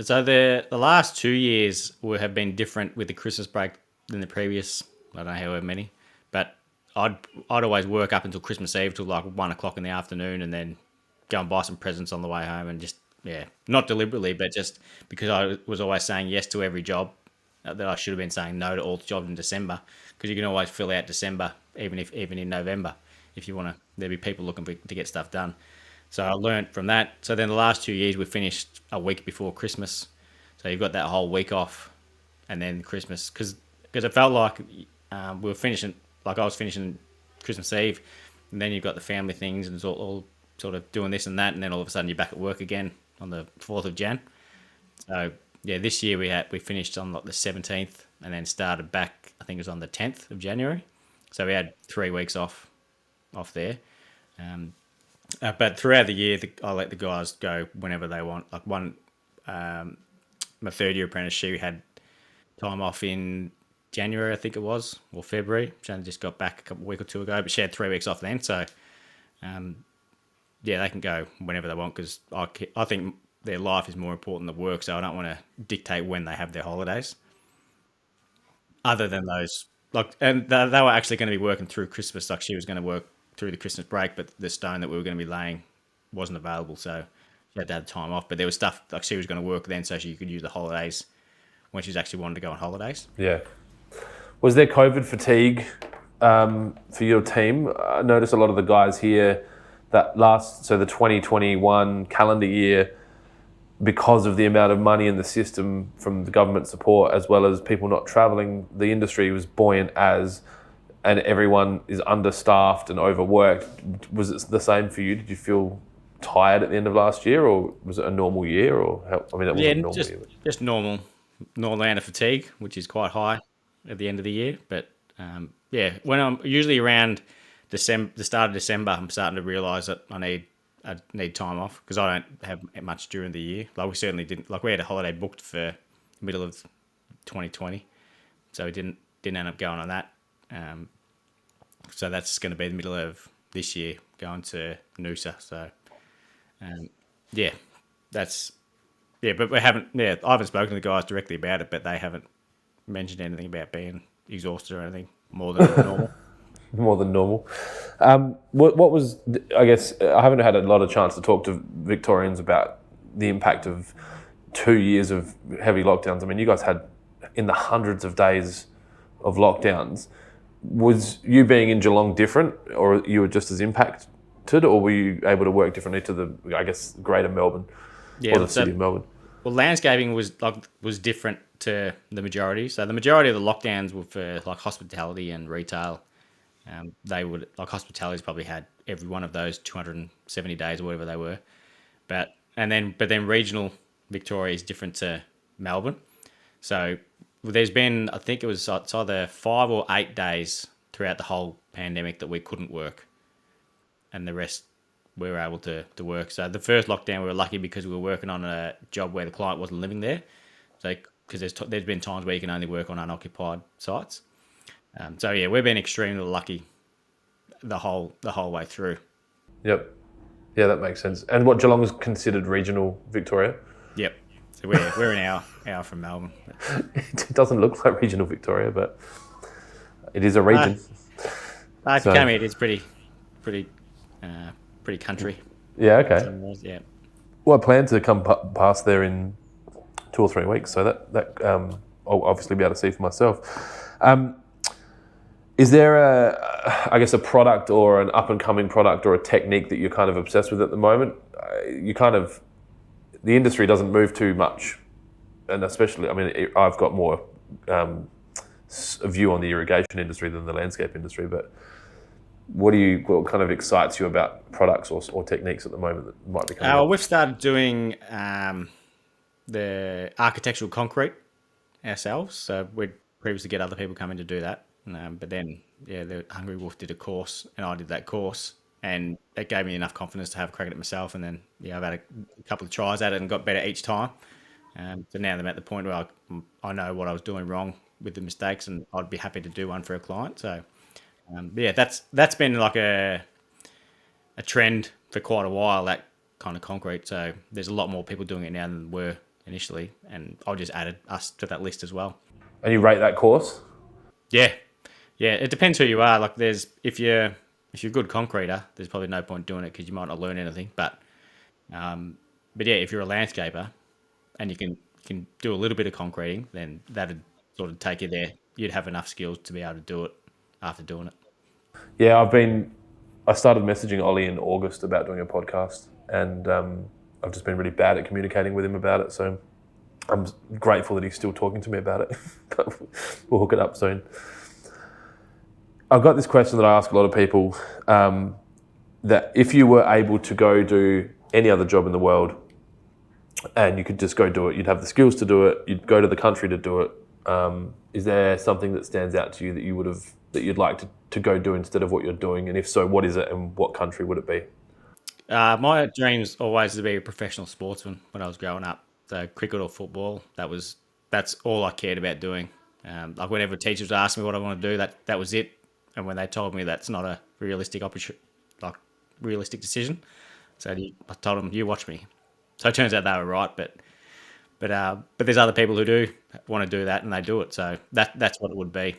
So the last 2 years have been different with the Christmas break than the previous. I don't know however many, but I'd always work up until Christmas Eve till like 1 o'clock in the afternoon, and then go and buy some presents on the way home, and just not deliberately, but just because I was always saying yes to every job that I should have been saying no to all the jobs in December, because you can always fill out December even in November if you want to. There'll be people looking to get stuff done. So I learned from that. So then the last 2 years we finished a week before Christmas, so you've got that whole week off, and then Christmas because it felt like we were finishing. Like I was finishing Christmas Eve, and then you've got the family things, and it's all sort of doing this and that, and then all of a sudden you're back at work again on the 4th of Jan. So yeah, this year we finished on like the 17th, and then started back. I think it was on the 10th of January. So we had 3 weeks off there. But throughout the year, I let the guys go whenever they want. Like my third year apprentice, she had time off in January, I think it was, or February. She only just got back a week or two ago, but she had 3 weeks off then. So, they can go whenever they want because I think their life is more important than work. So I don't want to dictate when they have their holidays. Other than those, and they were actually going to be working through Christmas. Like she was going to work through the Christmas break, but the stone that we were going to be laying wasn't available. So she had to have time off. But there was stuff like she was going to work then so she could use the holidays when she's actually wanted to go on holidays. Yeah. Was there COVID fatigue for your team? I noticed a lot of the guys here the 2021 calendar year, because of the amount of money in the system from the government support, as well as people not travelling, the industry was buoyant and everyone is understaffed and overworked. Was it the same for you? Did you feel tired at the end of last year, or was it a normal year? Or that wasn't a normal year. Just normal amount of fatigue, which is quite high at the end of the year. But when I'm usually around December, the start of December, I'm starting to realise that I need time off because I don't have much during the year. Like we certainly didn't. Like we had a holiday booked for middle of 2020, so we didn't end up going on that. So that's going to be the middle of this year, going to Noosa. So, but we haven't. Yeah, I haven't spoken to the guys directly about it, but they haven't mentioned anything about being exhausted or anything more than normal. More than normal. What was? I guess I haven't had a lot of chance to talk to Victorians about the impact of 2 years of heavy lockdowns. I mean, you guys had in the hundreds of days of lockdowns. Was you being in Geelong different, or you were just as impacted, or were you able to work differently to the, I guess, greater Melbourne or the city of Melbourne? Well, landscaping was different to the majority. So the majority of the lockdowns were for like hospitality and retail. They would hospitality's probably had every one of those 270 days or whatever they were, but then regional Victoria is different to Melbourne. So there's been, I think it's either 5 or 8 days throughout the whole pandemic that we couldn't work, and the rest we were able to work. So the first lockdown we were lucky because we were working on a job where the client wasn't living there. So because there's been times where you can only work on unoccupied sites. We've been extremely lucky the whole way through. Yep. Yeah, that makes sense. And what, Geelong is considered regional Victoria? Yep. So we're an hour from Melbourne. It doesn't look like regional Victoria, but it is a region. It is pretty country. Yeah. Okay. Yeah. Well, I plan to come past there in 2 or 3 weeks, so that I'll obviously be able to see for myself. Is there a product or an up and coming product or a technique that you're kind of obsessed with at the moment? The industry doesn't move too much, and especially, I mean, I've got more a view on the irrigation industry than the landscape industry. But what kind of excites you about products or techniques at the moment that might be coming up? We've started doing the architectural concrete ourselves. So we'd previously get other people coming to do that. But then, yeah, the Hungry Wolf did a course, and I did that course, and it gave me enough confidence to have a crack at it myself. And then, yeah, I've had a couple of tries at it and got better each time. So now I'm at the point where I know what I was doing wrong with the mistakes, and I'd be happy to do one for a client. So, yeah, that's been like a trend for quite a while, that kind of concrete. So there's a lot more people doing it now than were initially, and I just added us to that list as well. And you rate that course? Yeah, yeah. It depends who you are. Like, if you're a good concreter, there's probably no point doing it because you might not learn anything. But yeah, if you're a landscaper and you can do a little bit of concreting, then that'd sort of take you there. You'd have enough skills to be able to do it after doing it. Yeah, I started messaging Ollie in August about doing a podcast, and I've just been really bad at communicating with him about it. So I'm grateful that he's still talking to me about it. But we'll hook it up soon. I've got this question that I ask a lot of people, that if you were able to go do any other job in the world and you could just go do it, you'd have the skills to do it, you'd go to the country to do it. Is there something that stands out to you that you'd like to go do instead of what you're doing? And if so, what is it and what country would it be? My dreams always to be a professional sportsman when I was growing up. So cricket or football, that's all I cared about doing. Like whenever teachers asked me what I want to do, that was it. And when they told me that's not a realistic realistic decision, so I told them, "You watch me." So it turns out they were right, but there's other people who do want to do that and they do it. So that's what it would be.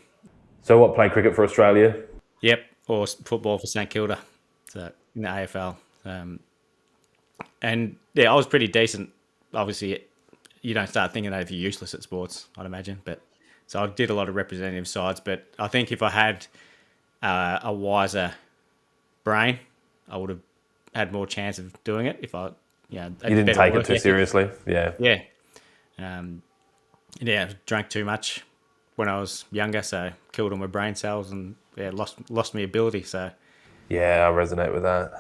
So what, play cricket for Australia? Yep, or football for St Kilda, so in the AFL. And yeah, I was pretty decent. Obviously, you don't start thinking that if you're useless at sports, I'd imagine. But so I did a lot of representative sides. But I think if I had a wiser brain, I would have had more chance of doing it. If I, you didn't take it too seriously. Yeah. Yeah. Yeah, drank too much when I was younger, so killed all my brain cells and yeah, lost my ability. So yeah, I resonate with that.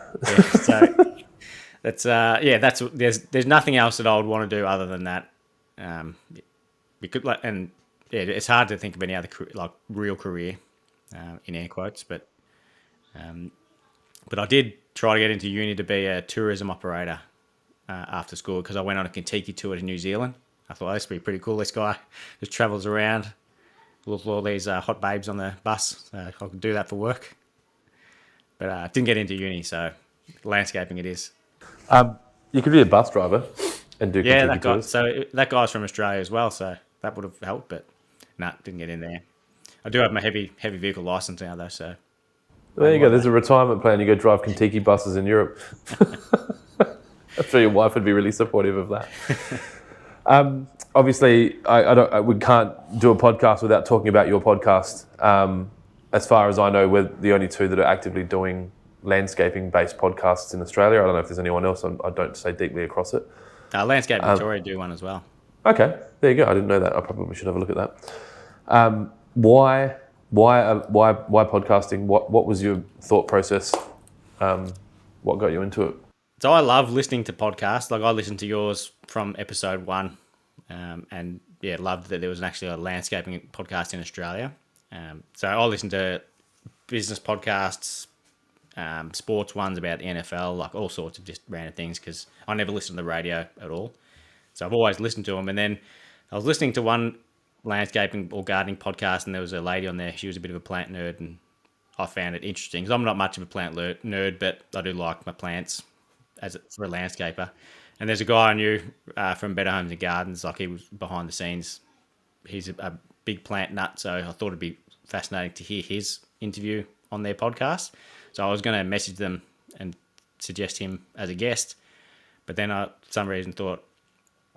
Yeah, so there's nothing else that I would want to do other than that. It's hard to think of any other real career, in air quotes, but I did try to get into uni to be a tourism operator after school because I went on a Kentucky tour to New Zealand. I thought this would be pretty cool. This guy just travels around with all these hot babes on the bus. So I could do that for work. But didn't get into uni, so landscaping it is. You could be a bus driver and do Yeah, Kentucky tours. So that guy's from Australia as well, so that would have helped, but didn't get in there. I do have my heavy vehicle license now, though, so... There you go. There's a retirement plan. You go drive Kentucky buses in Europe. I'm sure your wife would be really supportive of that. Obviously, we can't do a podcast without talking about your podcast. As far as I know, we're the only two that are actively doing landscaping-based podcasts in Australia. I don't know if there's anyone else. I don't stay deeply across it. Landscape Victoria do one as well. Okay, there you go. I didn't know that. I probably should have a look at that. Why podcasting? What was your thought process? What got you into it? So I love listening to podcasts. Like I listened to yours from episode 1, and yeah, loved that there was actually a landscaping podcast in Australia. So I listen to business podcasts, sports ones about the NFL, like all sorts of just random things because I never listen to the radio at all. So I've always listened to them. And then I was listening to one landscaping or gardening podcast, and there was a lady on there. She was a bit of a plant nerd, and I found it interesting because I'm not much of a plant nerd, but I do like my plants for a landscaper. And there's a guy I knew from Better Homes and Gardens, like he was behind the scenes. He's a big plant nut, so I thought it'd be fascinating to hear his interview on their podcast. So I was going to message them and suggest him as a guest, but then I, for some reason, thought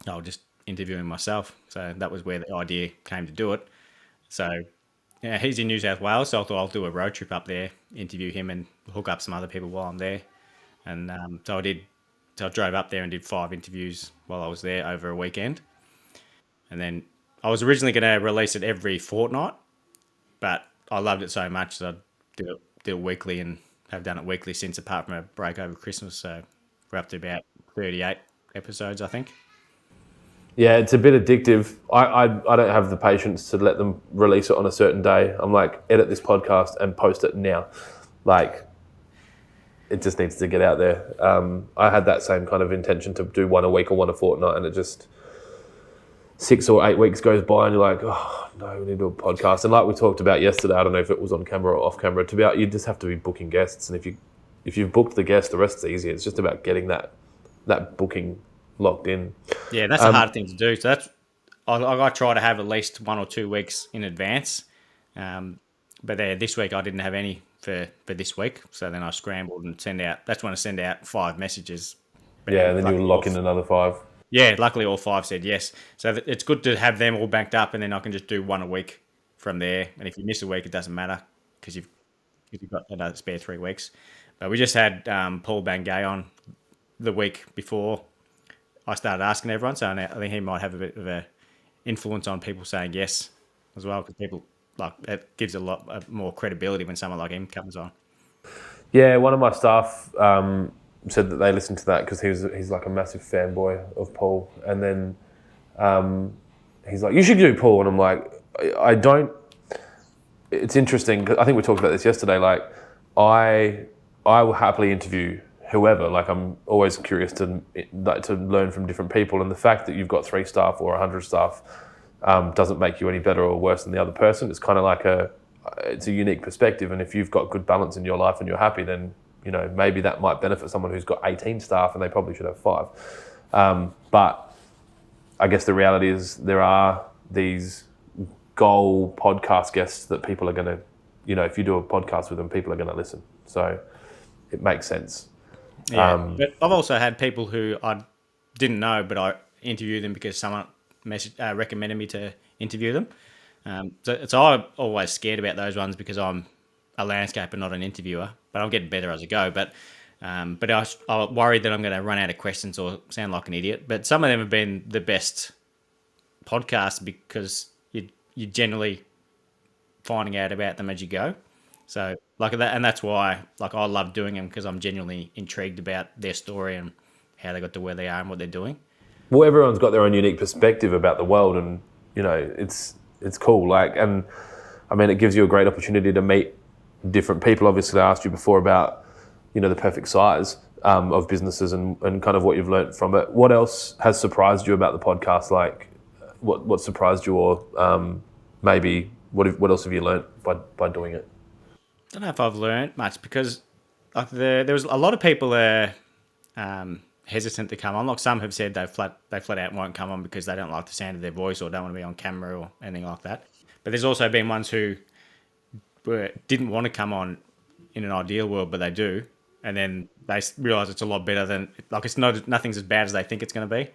I'll just interview him myself. So that was where the idea came to do it. So yeah, he's in New South Wales, so I thought I'll do a road trip up there, interview him, and hook up some other people while I'm there. And so I did. So I drove up there and did 5 interviews while I was there over a weekend. And then I was originally going to release it every fortnight, but I loved it so much that I do it weekly and have done it weekly since, apart from a break over Christmas. So we're up to about 38 episodes, I think. Yeah, it's a bit addictive. I don't have the patience to let them release it on a certain day. I'm like, edit this podcast and post it now. Like, it just needs to get out there. I had that same kind of intention to do one a week or one a fortnight, and it just 6 or 8 weeks goes by, and you're like, oh no, we need to do a podcast. And like we talked about yesterday, I don't know if it was on camera or off camera. You just have to be booking guests, and if you've booked the guest, the rest's easy. It's just about getting that booking locked in. Yeah, that's a hard thing to do. So I try to have at least 1 or 2 weeks in advance. But this week I didn't have any for this week. So then I scrambled and that's when I send out 5 messages. Yeah, and then you'll lock in another 5. Yeah, luckily all 5 said yes. So it's good to have them all banked up, and then I can just do 1 a week from there. And if you miss a week, it doesn't matter because you've got another spare 3 weeks. But we just had Paul Bangay on the week before I started asking everyone, so I think he might have a bit of a influence on people saying yes as well, because people it gives a lot more credibility when someone like him comes on. Yeah, one of my staff said that they listened to that because he's like a massive fanboy of Paul, and then he's like, you should do Paul, and I'm like, I don't. It's interesting. I think we talked about this yesterday. Like, I will happily interview whoever. Like, I'm always curious to learn from different people, and the fact that you've got 3 staff or 100 staff doesn't make you any better or worse than the other person. It's kind of like it's a unique perspective, and if you've got good balance in your life and you're happy, then maybe that might benefit someone who's got 18 staff and they probably should have 5. But I guess the reality is there are these goal podcast guests that people are going to, if you do a podcast with them, people are going to listen. So it makes sense. Yeah, but I've also had people who I didn't know, but I interviewed them because someone recommended me to interview them. So I'm always scared about those ones because I'm a landscaper, not an interviewer. But I'm getting better as I go. But I'm worried that I'm going to run out of questions or sound like an idiot. But some of them have been the best podcasts because you're generally finding out about them as you go. So like that, and that's why I love doing them, because I'm genuinely intrigued about their story and how they got to where they are and what they're doing. Well, everyone's got their own unique perspective about the world, and it's cool. Like, and I mean, it gives you a great opportunity to meet different people. Obviously, I asked you before about the perfect size of businesses and kind of what you've learned from it. What else has surprised you about the podcast? Like, what surprised you, or maybe what else have you learned by doing it? I don't know if I've learned much, because there was a lot of people there hesitant to come on. Like, some have said they flat out won't come on because they don't like the sound of their voice or don't want to be on camera or anything like that. But there's also been ones who didn't want to come on in an ideal world, but they do, and then they realise it's a lot better than nothing's as bad as they think it's going to be.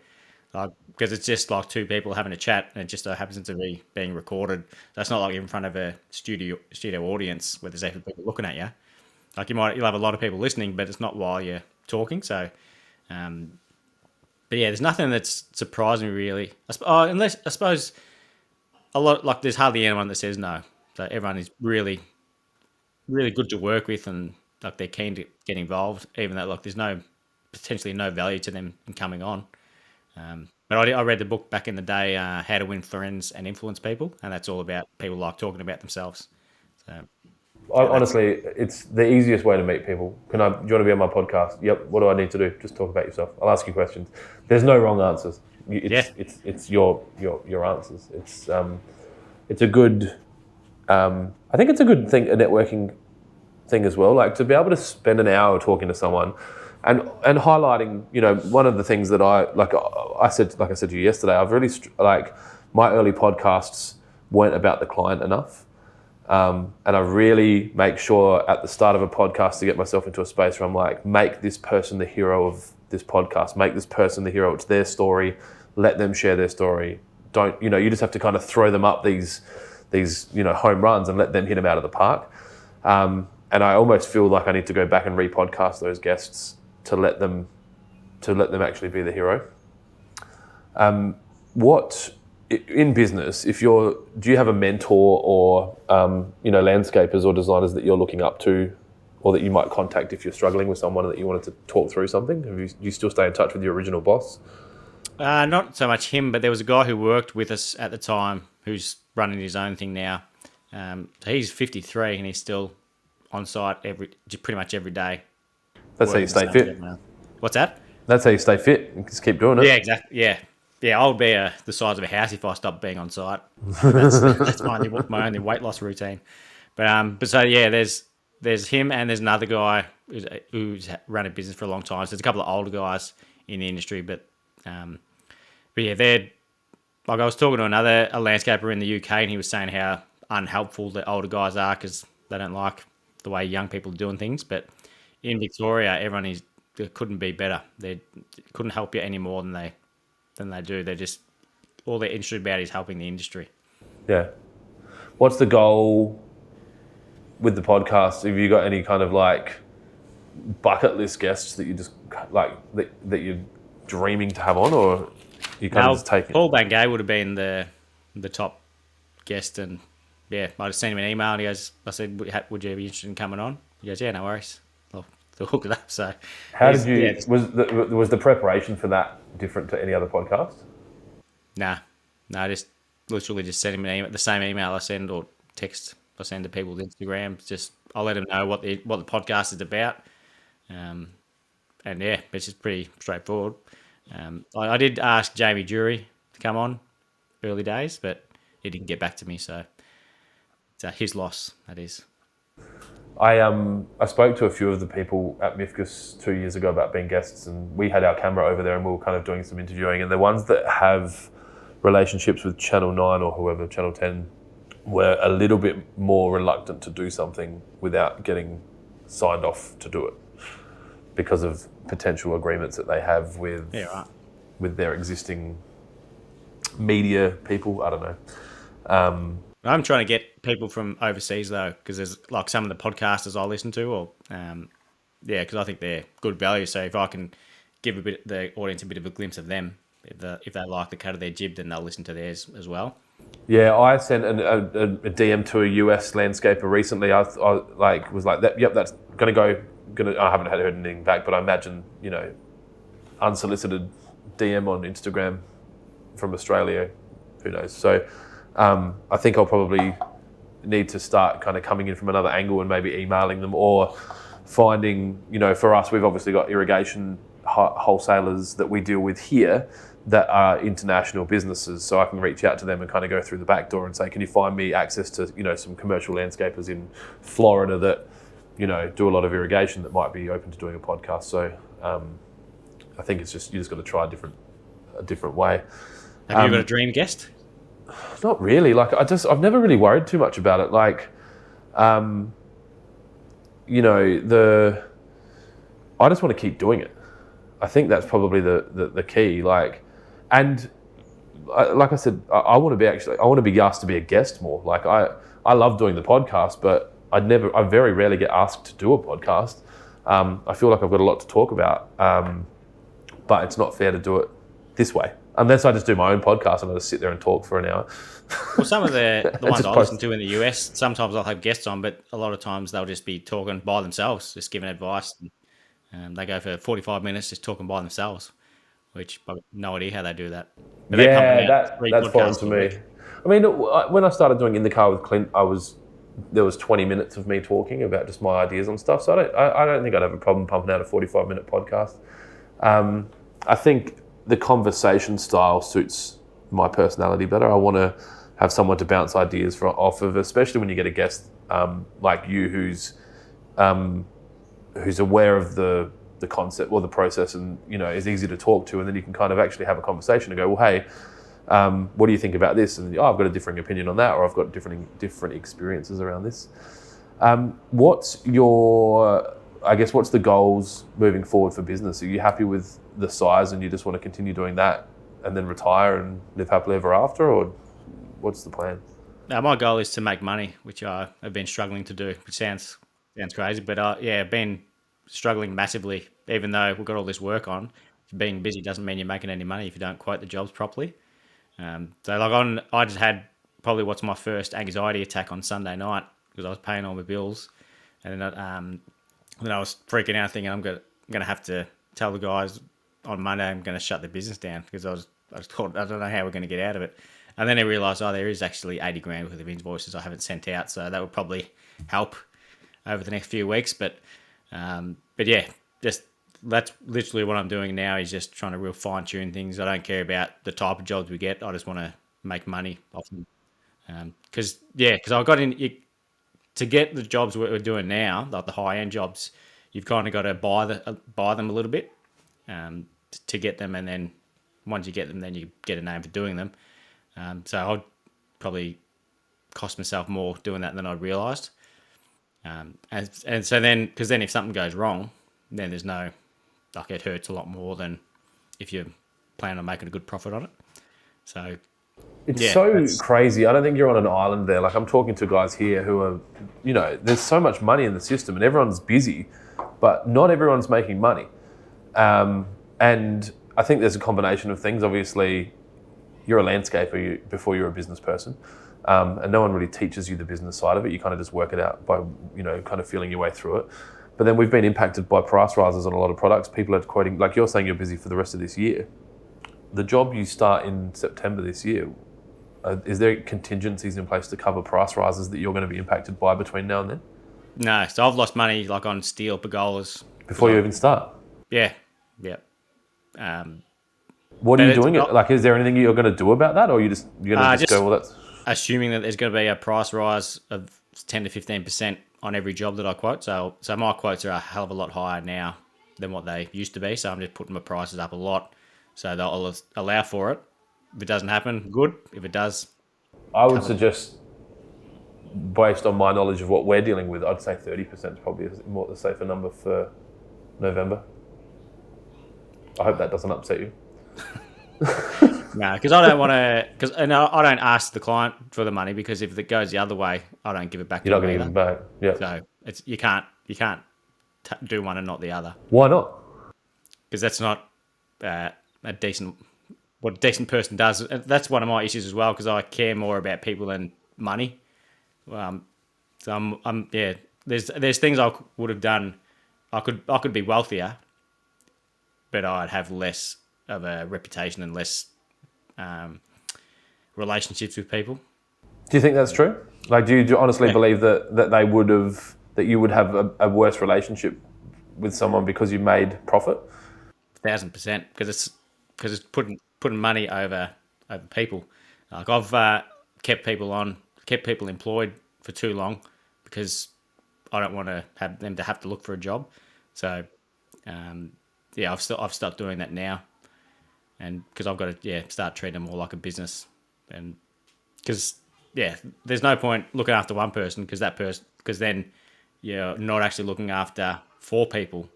Because it's just like 2 people having a chat, and it just so happens to be being recorded. So it's not like in front of a studio audience where there's actually people looking at you. Like, you'll have a lot of people listening, but it's not while you're talking. So, but yeah, there's nothing that's surprised me really. Unless I suppose a lot, like, there's hardly anyone that says no. So everyone is really, really good to work with, and like, they're keen to get involved, even though there's potentially no value to them in coming on. But I read the book back in the day, How to Win Friends and Influence People, and that's all about people like talking about themselves. So, honestly, it's the easiest way to meet people. Do you want to be on my podcast? Yep. What do I need to do? Just talk about yourself. I'll ask you questions. There's no wrong answers. It's your answers. It's a good. I think it's a good thing, a networking thing as well. Like, to be able to spend an hour talking to someone. And highlighting, one of the things that I said to you yesterday, I've really, my early podcasts weren't about the client enough. And I really make sure at the start of a podcast to get myself into a space where I'm like, make this person the hero of this podcast, make this person the hero. It's their story. Let them share their story. Don't, you just have to kind of throw them up these home runs and let them hit them out of the park. And I almost feel like I need to go back and re-podcast those guests to let them actually be the hero. What in business, do you have a mentor or landscapers or designers that you're looking up to, or that you might contact if you're struggling with someone that you wanted to talk through something? Do you still stay in touch with your original boss? Not so much him, but there was a guy who worked with us at the time who's running his own thing now. So he's 53 and he's still on site pretty much every day. That's how you working the stay same fit. job now. What's that? That's how you stay fit. You just keep doing it. Yeah, exactly. Yeah. I would be the size of a house if I stopped being on site. That's my only weight loss routine. But so yeah, there's him and there's another guy who's run a business for a long time. So there's a couple of older guys in the industry, but yeah, they're like I was talking to a landscaper in the UK, and he was saying how unhelpful the older guys are because they don't like the way young people are doing things. But in Victoria, they couldn't be better. They couldn't help you any more than they do. They're just all they're interested about is helping the industry. Yeah. What's the goal with the podcast? Have you got any kind of like bucket list guests that you just like that you're dreaming to have on, or you kind of just take it? Paul Bangay would have been the top guest, and yeah, I just sent him an email and I said, would you be interested in coming on? He goes, yeah, no worries. They'll hook it up. So how did you? Yeah, was the preparation for that different to any other podcast? Nah, I just literally just send him an email, the same email I send or text I send to people with Instagram. Just I'll let them know what the podcast is about, and yeah, it's just pretty straightforward. I did ask Jamie Jury to come on early days, but he didn't get back to me, so it's his loss. That is. I spoke to a few of the people at MIFGUS 2 years ago about being guests, and we had our camera over there and we were kind of doing some interviewing, and the ones that have relationships with Channel 9 or whoever, Channel 10, were a little bit more reluctant to do something without getting signed off to do it because of potential agreements that they have with with their existing media people. I don't know. I'm trying to get people from overseas though, because there's like some of the podcasters I listen to, or because I think they're good value. So if I can give the audience a bit of a glimpse of them, if they like the cut of their jib, then they'll listen to theirs as well. Yeah, I sent a DM to a US landscaper recently. I was like, yep, that's gonna go. I haven't heard anything back, but I imagine unsolicited DM on Instagram from Australia. Who knows? So. I think I'll probably need to start kind of coming in from another angle and maybe emailing them or finding, for us, we've obviously got irrigation wholesalers that we deal with here that are international businesses. So I can reach out to them and kind of go through the back door and say, can you find me access to, some commercial landscapers in Florida that, do a lot of irrigation that might be open to doing a podcast. So I think it's just, you just got to try a different way. Have you got a dream guest? Not really. Like I've never really worried too much about it. Like, I just want to keep doing it. I think that's probably the key. Like, and like I said, I want to be asked to be a guest more. Like I love doing the podcast, but I very rarely get asked to do a podcast. I feel like I've got a lot to talk about, but it's not fair to do it this way. Unless I just do my own podcast and I just sit there and talk for an hour. Well, some of the ones I listen to in the US, sometimes I'll have guests on, but a lot of times they'll just be talking by themselves, just giving advice. They go for 45 minutes just talking by themselves, which I've no idea how they do that. But that's foreign to me. I mean, when I started doing In the Car with Clint, there was 20 minutes of me talking about just my ideas on stuff. So I don't think I'd have a problem pumping out a 45-minute podcast. I think the conversation style suits my personality better. I want to have someone to bounce ideas off of, especially when you get a guest like you who's aware of the concept or the process and is easy to talk to, and then you can kind of actually have a conversation and go, well, hey, what do you think about this? And I've got a differing opinion on that, or I've got different experiences around this. What's the goals moving forward for business? Are you happy with the size and you just want to continue doing that and then retire and live happily ever after, or what's the plan? Now, my goal is to make money, which I have been struggling to do, which sounds crazy, but I've been struggling massively, even though we've got all this work on. Being busy doesn't mean you're making any money if you don't quote the jobs properly. I just had probably what's my first anxiety attack on Sunday night because I was paying all my bills, and then I was freaking out thinking I'm gonna have to tell the guys on Monday I'm going to shut the business down because I thought I don't know how we're going to get out of it. And then I realised, there is actually 80 grand worth of invoices I haven't sent out, so that would probably help over the next few weeks. But yeah, just that's literally what I'm doing now is just trying to real fine tune things. I don't care about the type of jobs we get. I just want to make money off them. Because I got in to get the jobs we're doing now, like the high end jobs. You've kind of got to buy them a little bit to get them, and then once you get them, then you get a name for doing them. So I'd probably cost myself more doing that than I'd realised. And so then, because then if something goes wrong, then there's no, like it hurts a lot more than if you plan on making a good profit on it. So it's crazy. I don't think you're on an island there. Like I'm talking to guys here who are, there's so much money in the system and everyone's busy, but not everyone's making money. And I think there's a combination of things. Obviously, you're a landscaper before you're a business person. And no one really teaches you the business side of it. You kind of just work it out by, kind of feeling your way through it. But then we've been impacted by price rises on a lot of products. People are quoting, like you're saying you're busy for the rest of this year. The job you start in September this year, is there contingencies in place to cover price rises that you're going to be impacted by between now and then? No, so I've lost money like on steel pergolas. Before you even start? Yeah. What are you doing? Like, is there anything you're going to do about that, or you're going to just go, well, that's... Assuming that there's going to be a price rise of 10 to 15% on every job that I quote. So my quotes are a hell of a lot higher now than what they used to be. So I'm just putting my prices up a lot. So they'll allow for it. If it doesn't happen, good. If it does... I would suggest, based on my knowledge of what we're dealing with, I'd say 30% is probably more the safer number for November. I hope that doesn't upset you. No, because I don't want to. I don't ask the client for the money, because if it goes the other way, I don't give it back. You're not going to give it back. Yeah. So you can't do one and not the other. Why not? Because that's not what a decent person does. That's one of my issues as well, because I care more about people than money. So there's things I would have done. I could be wealthier, but I'd have less of a reputation and less relationships with people. Do you think that's true? Like, do you honestly believe that you would have a worse relationship with someone because you made profit? 1,000%, because it's putting money over people. Like I've kept people employed for too long because I don't want to have them to have to look for a job. So I've stopped doing that now, and because I've got to start treating them more like a business, and because there's no point looking after one person because then you're not actually looking after 4 people.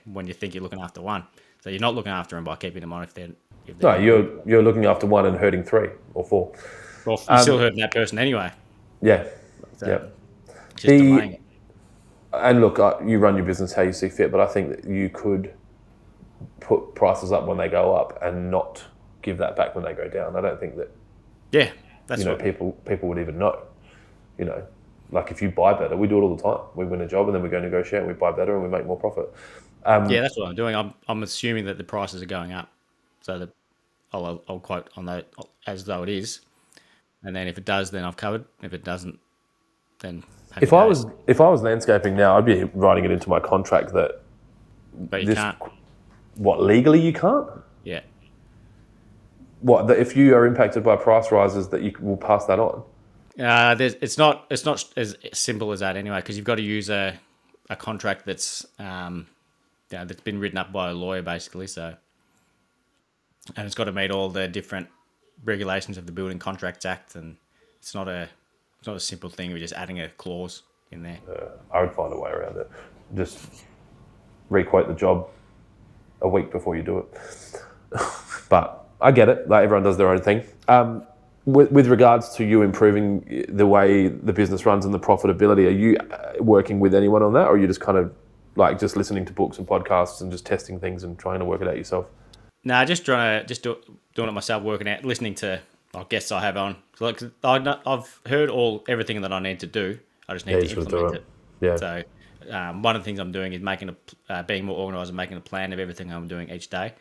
When you think you're looking after one, so you're not looking after them by keeping them on if they're no, you're looking after one and hurting 3 or 4. Well, you're still hurting that person anyway. Yeah. So, just delaying it. And look, you run your business how you see fit, but I think that you could put prices up when they go up and not give that back when they go down. I don't think that. Yeah, that's people would even know. Like if you buy better, we do it all the time. We win a job and then we go negotiate and we buy better and we make more profit. That's what I'm doing. I'm assuming that the prices are going up, so that I'll quote on that as though it is, and then if it does, then I've covered. If it doesn't, then if I was landscaping now, I'd be writing it into my contract that. But you can't. What, legally you can't? Yeah. What, that if you are impacted by price rises that you will pass that on? It's not as simple as that anyway, because you've got to use a contract that's that's been written up by a lawyer basically, so, and it's got to meet all the different regulations of the Building Contracts Act, and it's not a simple thing. We're just adding a clause in there. I would find a way around it. Just re-quote the job a week before you do it. But I get it. Like everyone does their own thing. With regards to you improving the way the business runs and the profitability, are you working with anyone on that, or are you just kind of like just listening to books and podcasts and just testing things and trying to work it out yourself? No, doing it myself, working out, listening to guests I have on. So I've heard everything that I need to do. I just need to implement it. Yeah. So One of the things I'm doing is being more organised and making a plan of everything I'm doing each day,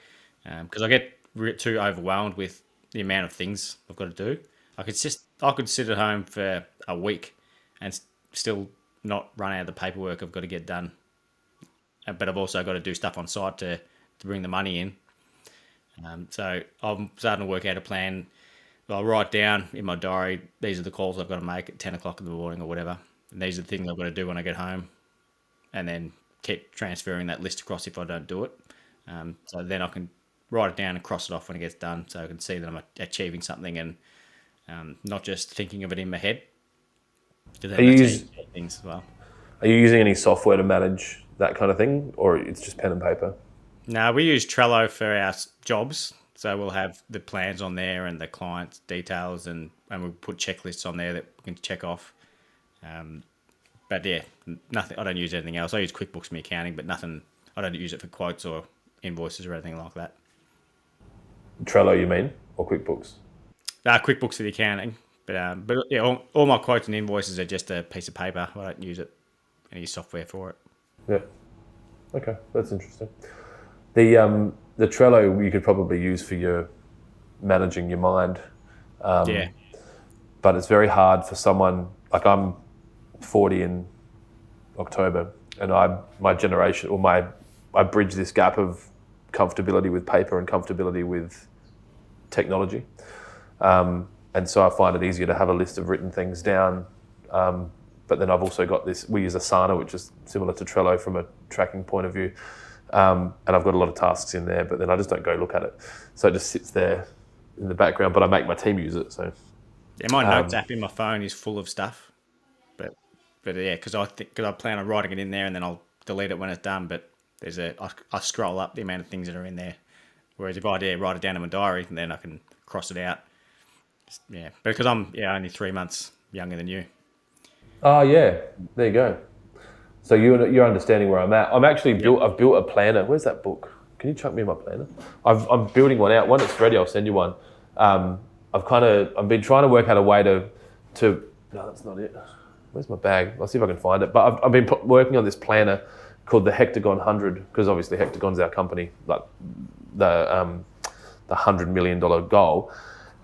because I get too overwhelmed with the amount of things I've got to do. I could sit at home for a week and still not run out of the paperwork I've got to get done. But I've also got to do stuff on site to bring the money in. So I'm starting to work out a plan. I'll write down in my diary, these are the calls I've got to make at 10 o'clock in the morning or whatever. And these are the things I've got to do when I get home. And then keep transferring that list across if I don't do it. So then I can write it down and cross it off when it gets done, so I can see that I'm achieving something and not just thinking of it in my head. Are you things as well. Are you using any software to manage that kind of thing, or it's just pen and paper? No, we use Trello for our jobs. So we'll have the plans on there and the client's details, and we'll put checklists on there that we can check off. But yeah, nothing. I don't use anything else. I use QuickBooks for my accounting, but nothing. I don't use it for quotes or invoices or anything like that. Trello, you mean, or QuickBooks? QuickBooks for the accounting, but yeah, all my quotes and invoices are just a piece of paper. I don't use any software for it. Yeah. Okay, that's interesting. The Trello you could probably use for your managing your mind. Yeah. But it's very hard for someone like I'm 40 in October, and my generation, or I bridge this gap of comfortability with paper and comfortability with technology. And so I find it easier to have a list of written things down. But then I've also got this, we use Asana, which is similar to Trello from a tracking point of view. And I've got a lot of tasks in there, but then I just don't go look at it. So it just sits there in the background, but I make my team use it. So yeah, my notes app in my phone is full of stuff. But yeah, because I plan on writing it in there and then I'll delete it when it's done. But I scroll up the amount of things that are in there. Whereas if I write it down in my diary, then I can cross it out. Yeah, because I'm only 3 months younger than you. Oh yeah, there you go. So you're understanding where I'm at. I've built a planner. Where's that book? Can you chuck me my planner? I'm building one out. When it's ready, I'll send you one. I've been trying to work out a way to. No, that's not it. Where's my bag? I'll see if I can find it. But I've been working on this planner called the Hectagon 100, because obviously Hectagon's our company, like the $100 million goal.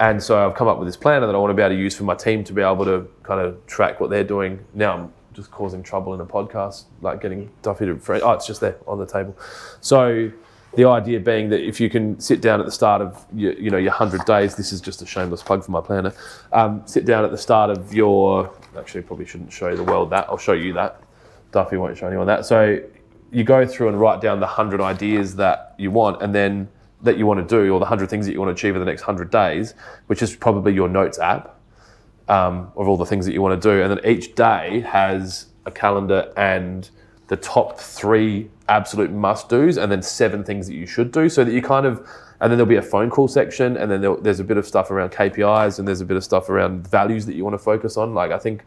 And so I've come up with this planner that I want to be able to use for my team to be able to kind of track what they're doing. Now I'm just causing trouble in a podcast, like getting Duffy to... Oh, it's just there on the table. So the idea being that if you can sit down at the start of your 100 days, this is just a shameless plug for my planner, sit down at the start of your... Actually, probably shouldn't show the world that. I'll show you that. Duffy won't show anyone that. So you go through and write down the 100 ideas that you want, and then that you want to do, or the 100 things that you want to achieve in the next 100 days, which is probably your notes app of all the things that you want to do. And then each day has a calendar and the top 3 absolute must-dos, and then 7 things that you should do, so that you kind of... And then there'll be a phone call section, and then there's a bit of stuff around KPIs, and there's a bit of stuff around values that you want to focus on. Like I think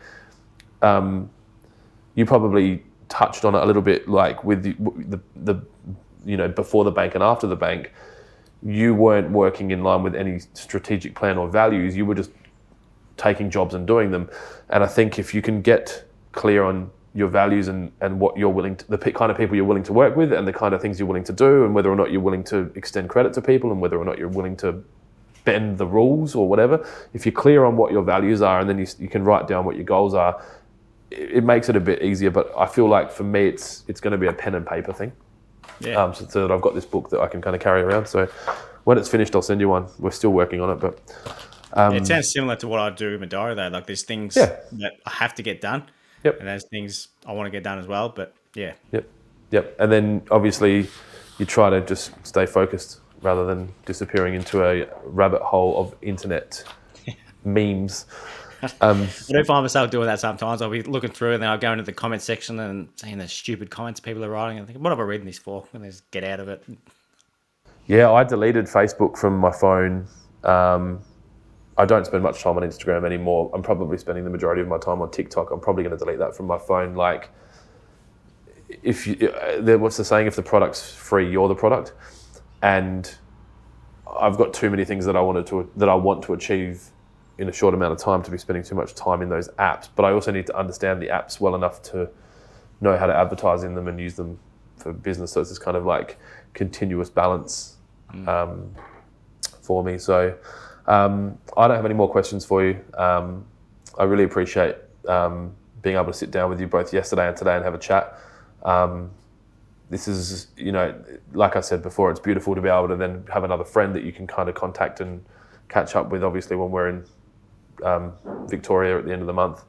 you probably touched on it a little bit, like with the before the bank and after the bank, you weren't working in line with any strategic plan or values. You were just taking jobs and doing them. And I think if you can get clear on your values and what you're willing to, the kind of people you're willing to work with, and the kind of things you're willing to do, and whether or not you're willing to extend credit to people, and whether or not you're willing to bend the rules or whatever, if you're clear on what your values are, and then you can write down what your goals are, it makes it a bit easier. But I feel like for me, it's going to be a pen and paper thing. Yeah. So that I've got this book that I can kind of carry around. So when it's finished, I'll send you one. We're still working on it, but it sounds similar to what I do in my diary though. Like there's things that I have to get done. Yep. And there's things I want to get done as well. But yeah. Yep. And then obviously you try to just stay focused rather than disappearing into a rabbit hole of internet memes. I do find myself doing that sometimes. I'll be looking through and then I'll go into the comment section and seeing the stupid comments people are writing and think, what am I reading this for? And just get out of it. Yeah, I deleted Facebook from my phone. I don't spend much time on Instagram anymore. I'm probably spending the majority of my time on TikTok. I'm probably going to delete that from my phone. Like, what's the saying? If the product's free, you're the product. And I've got too many things that I want to achieve in a short amount of time to be spending too much time in those apps. But I also need to understand the apps well enough to know how to advertise in them and use them for business. So it's this kind of like continuous balance for me. So I don't have any more questions for you. I really appreciate being able to sit down with you both yesterday and today and have a chat. This is, like I said before, it's beautiful to be able to then have another friend that you can kind of contact and catch up with, obviously, when we're in Victoria at the end of the month.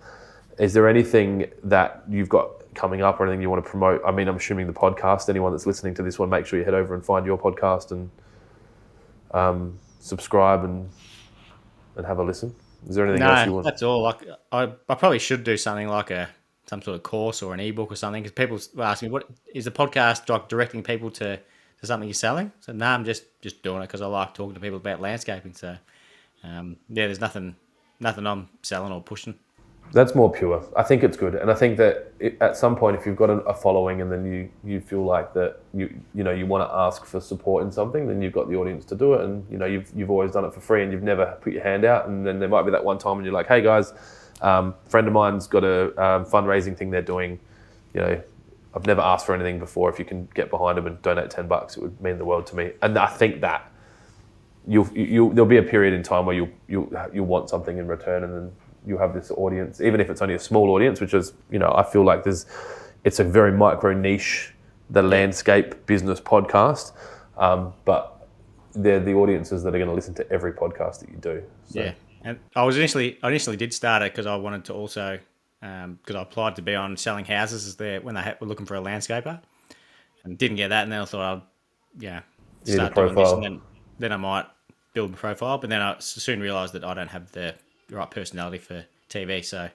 Is there anything that you've got coming up or anything you want to promote? I mean, I'm assuming the podcast. Anyone that's listening to this one, make sure you head over and find your podcast and subscribe and have a listen. Is there anything else you want? No, that's all. Like, I probably should do something like some sort of course or an ebook or something, because people ask me, what is the podcast like directing people to something you're selling? So no, I'm just doing it because I like talking to people about landscaping. So there's nothing I'm selling or pushing. That's more pure. I think it's good, and I think that at some point, if you've got a following, and then you feel like that you want to ask for support in something, then you've got the audience to do it, and you've always done it for free, and you've never put your hand out, and then there might be that one time when you're like, hey guys, friend of mine's got a fundraising thing they're doing. I've never asked for anything before. If you can get behind them and donate $10, it would mean the world to me. And I think that there'll be a period in time where you'll want something in return, and then you have this audience, even if it's only a small audience, which is, I feel like it's a very micro niche, the landscape business podcast, but they're the audiences that are going to listen to every podcast that you do. So. Yeah, and I initially did start it because I wanted to also, because I applied to be on Selling Houses when they were looking for a landscaper, and didn't get that, and then I thought I'd start doing this, and then I might build a profile, but then I soon realised that I don't have the right personality for TV, so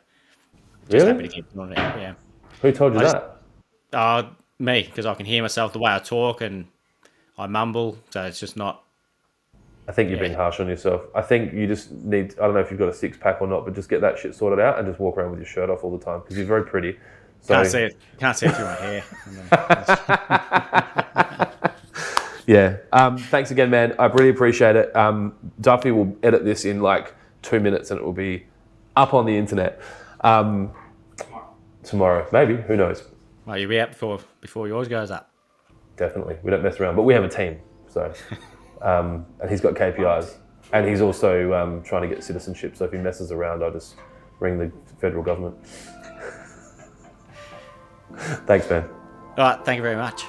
just happy to keep doing it. Yeah. Who told you that? Me, because I can hear myself the way I talk and I mumble, so it's just not. I think you're being harsh on yourself. I think you just need, I don't know if you've got a six pack or not, but just get that shit sorted out and just walk around with your shirt off all the time, because you're very pretty. So... Can't see it through my hair. Yeah. Thanks again, man. I really appreciate it. Duffy will edit this in like 2 minutes and it will be up on the internet tomorrow, maybe. Who knows? Well, you'll be out before yours goes up. Definitely. We don't mess around, but we have a team. So, and he's got KPIs, and he's also trying to get citizenship. So if he messes around, I'll just ring the federal government. Thanks, man. All right. Thank you very much.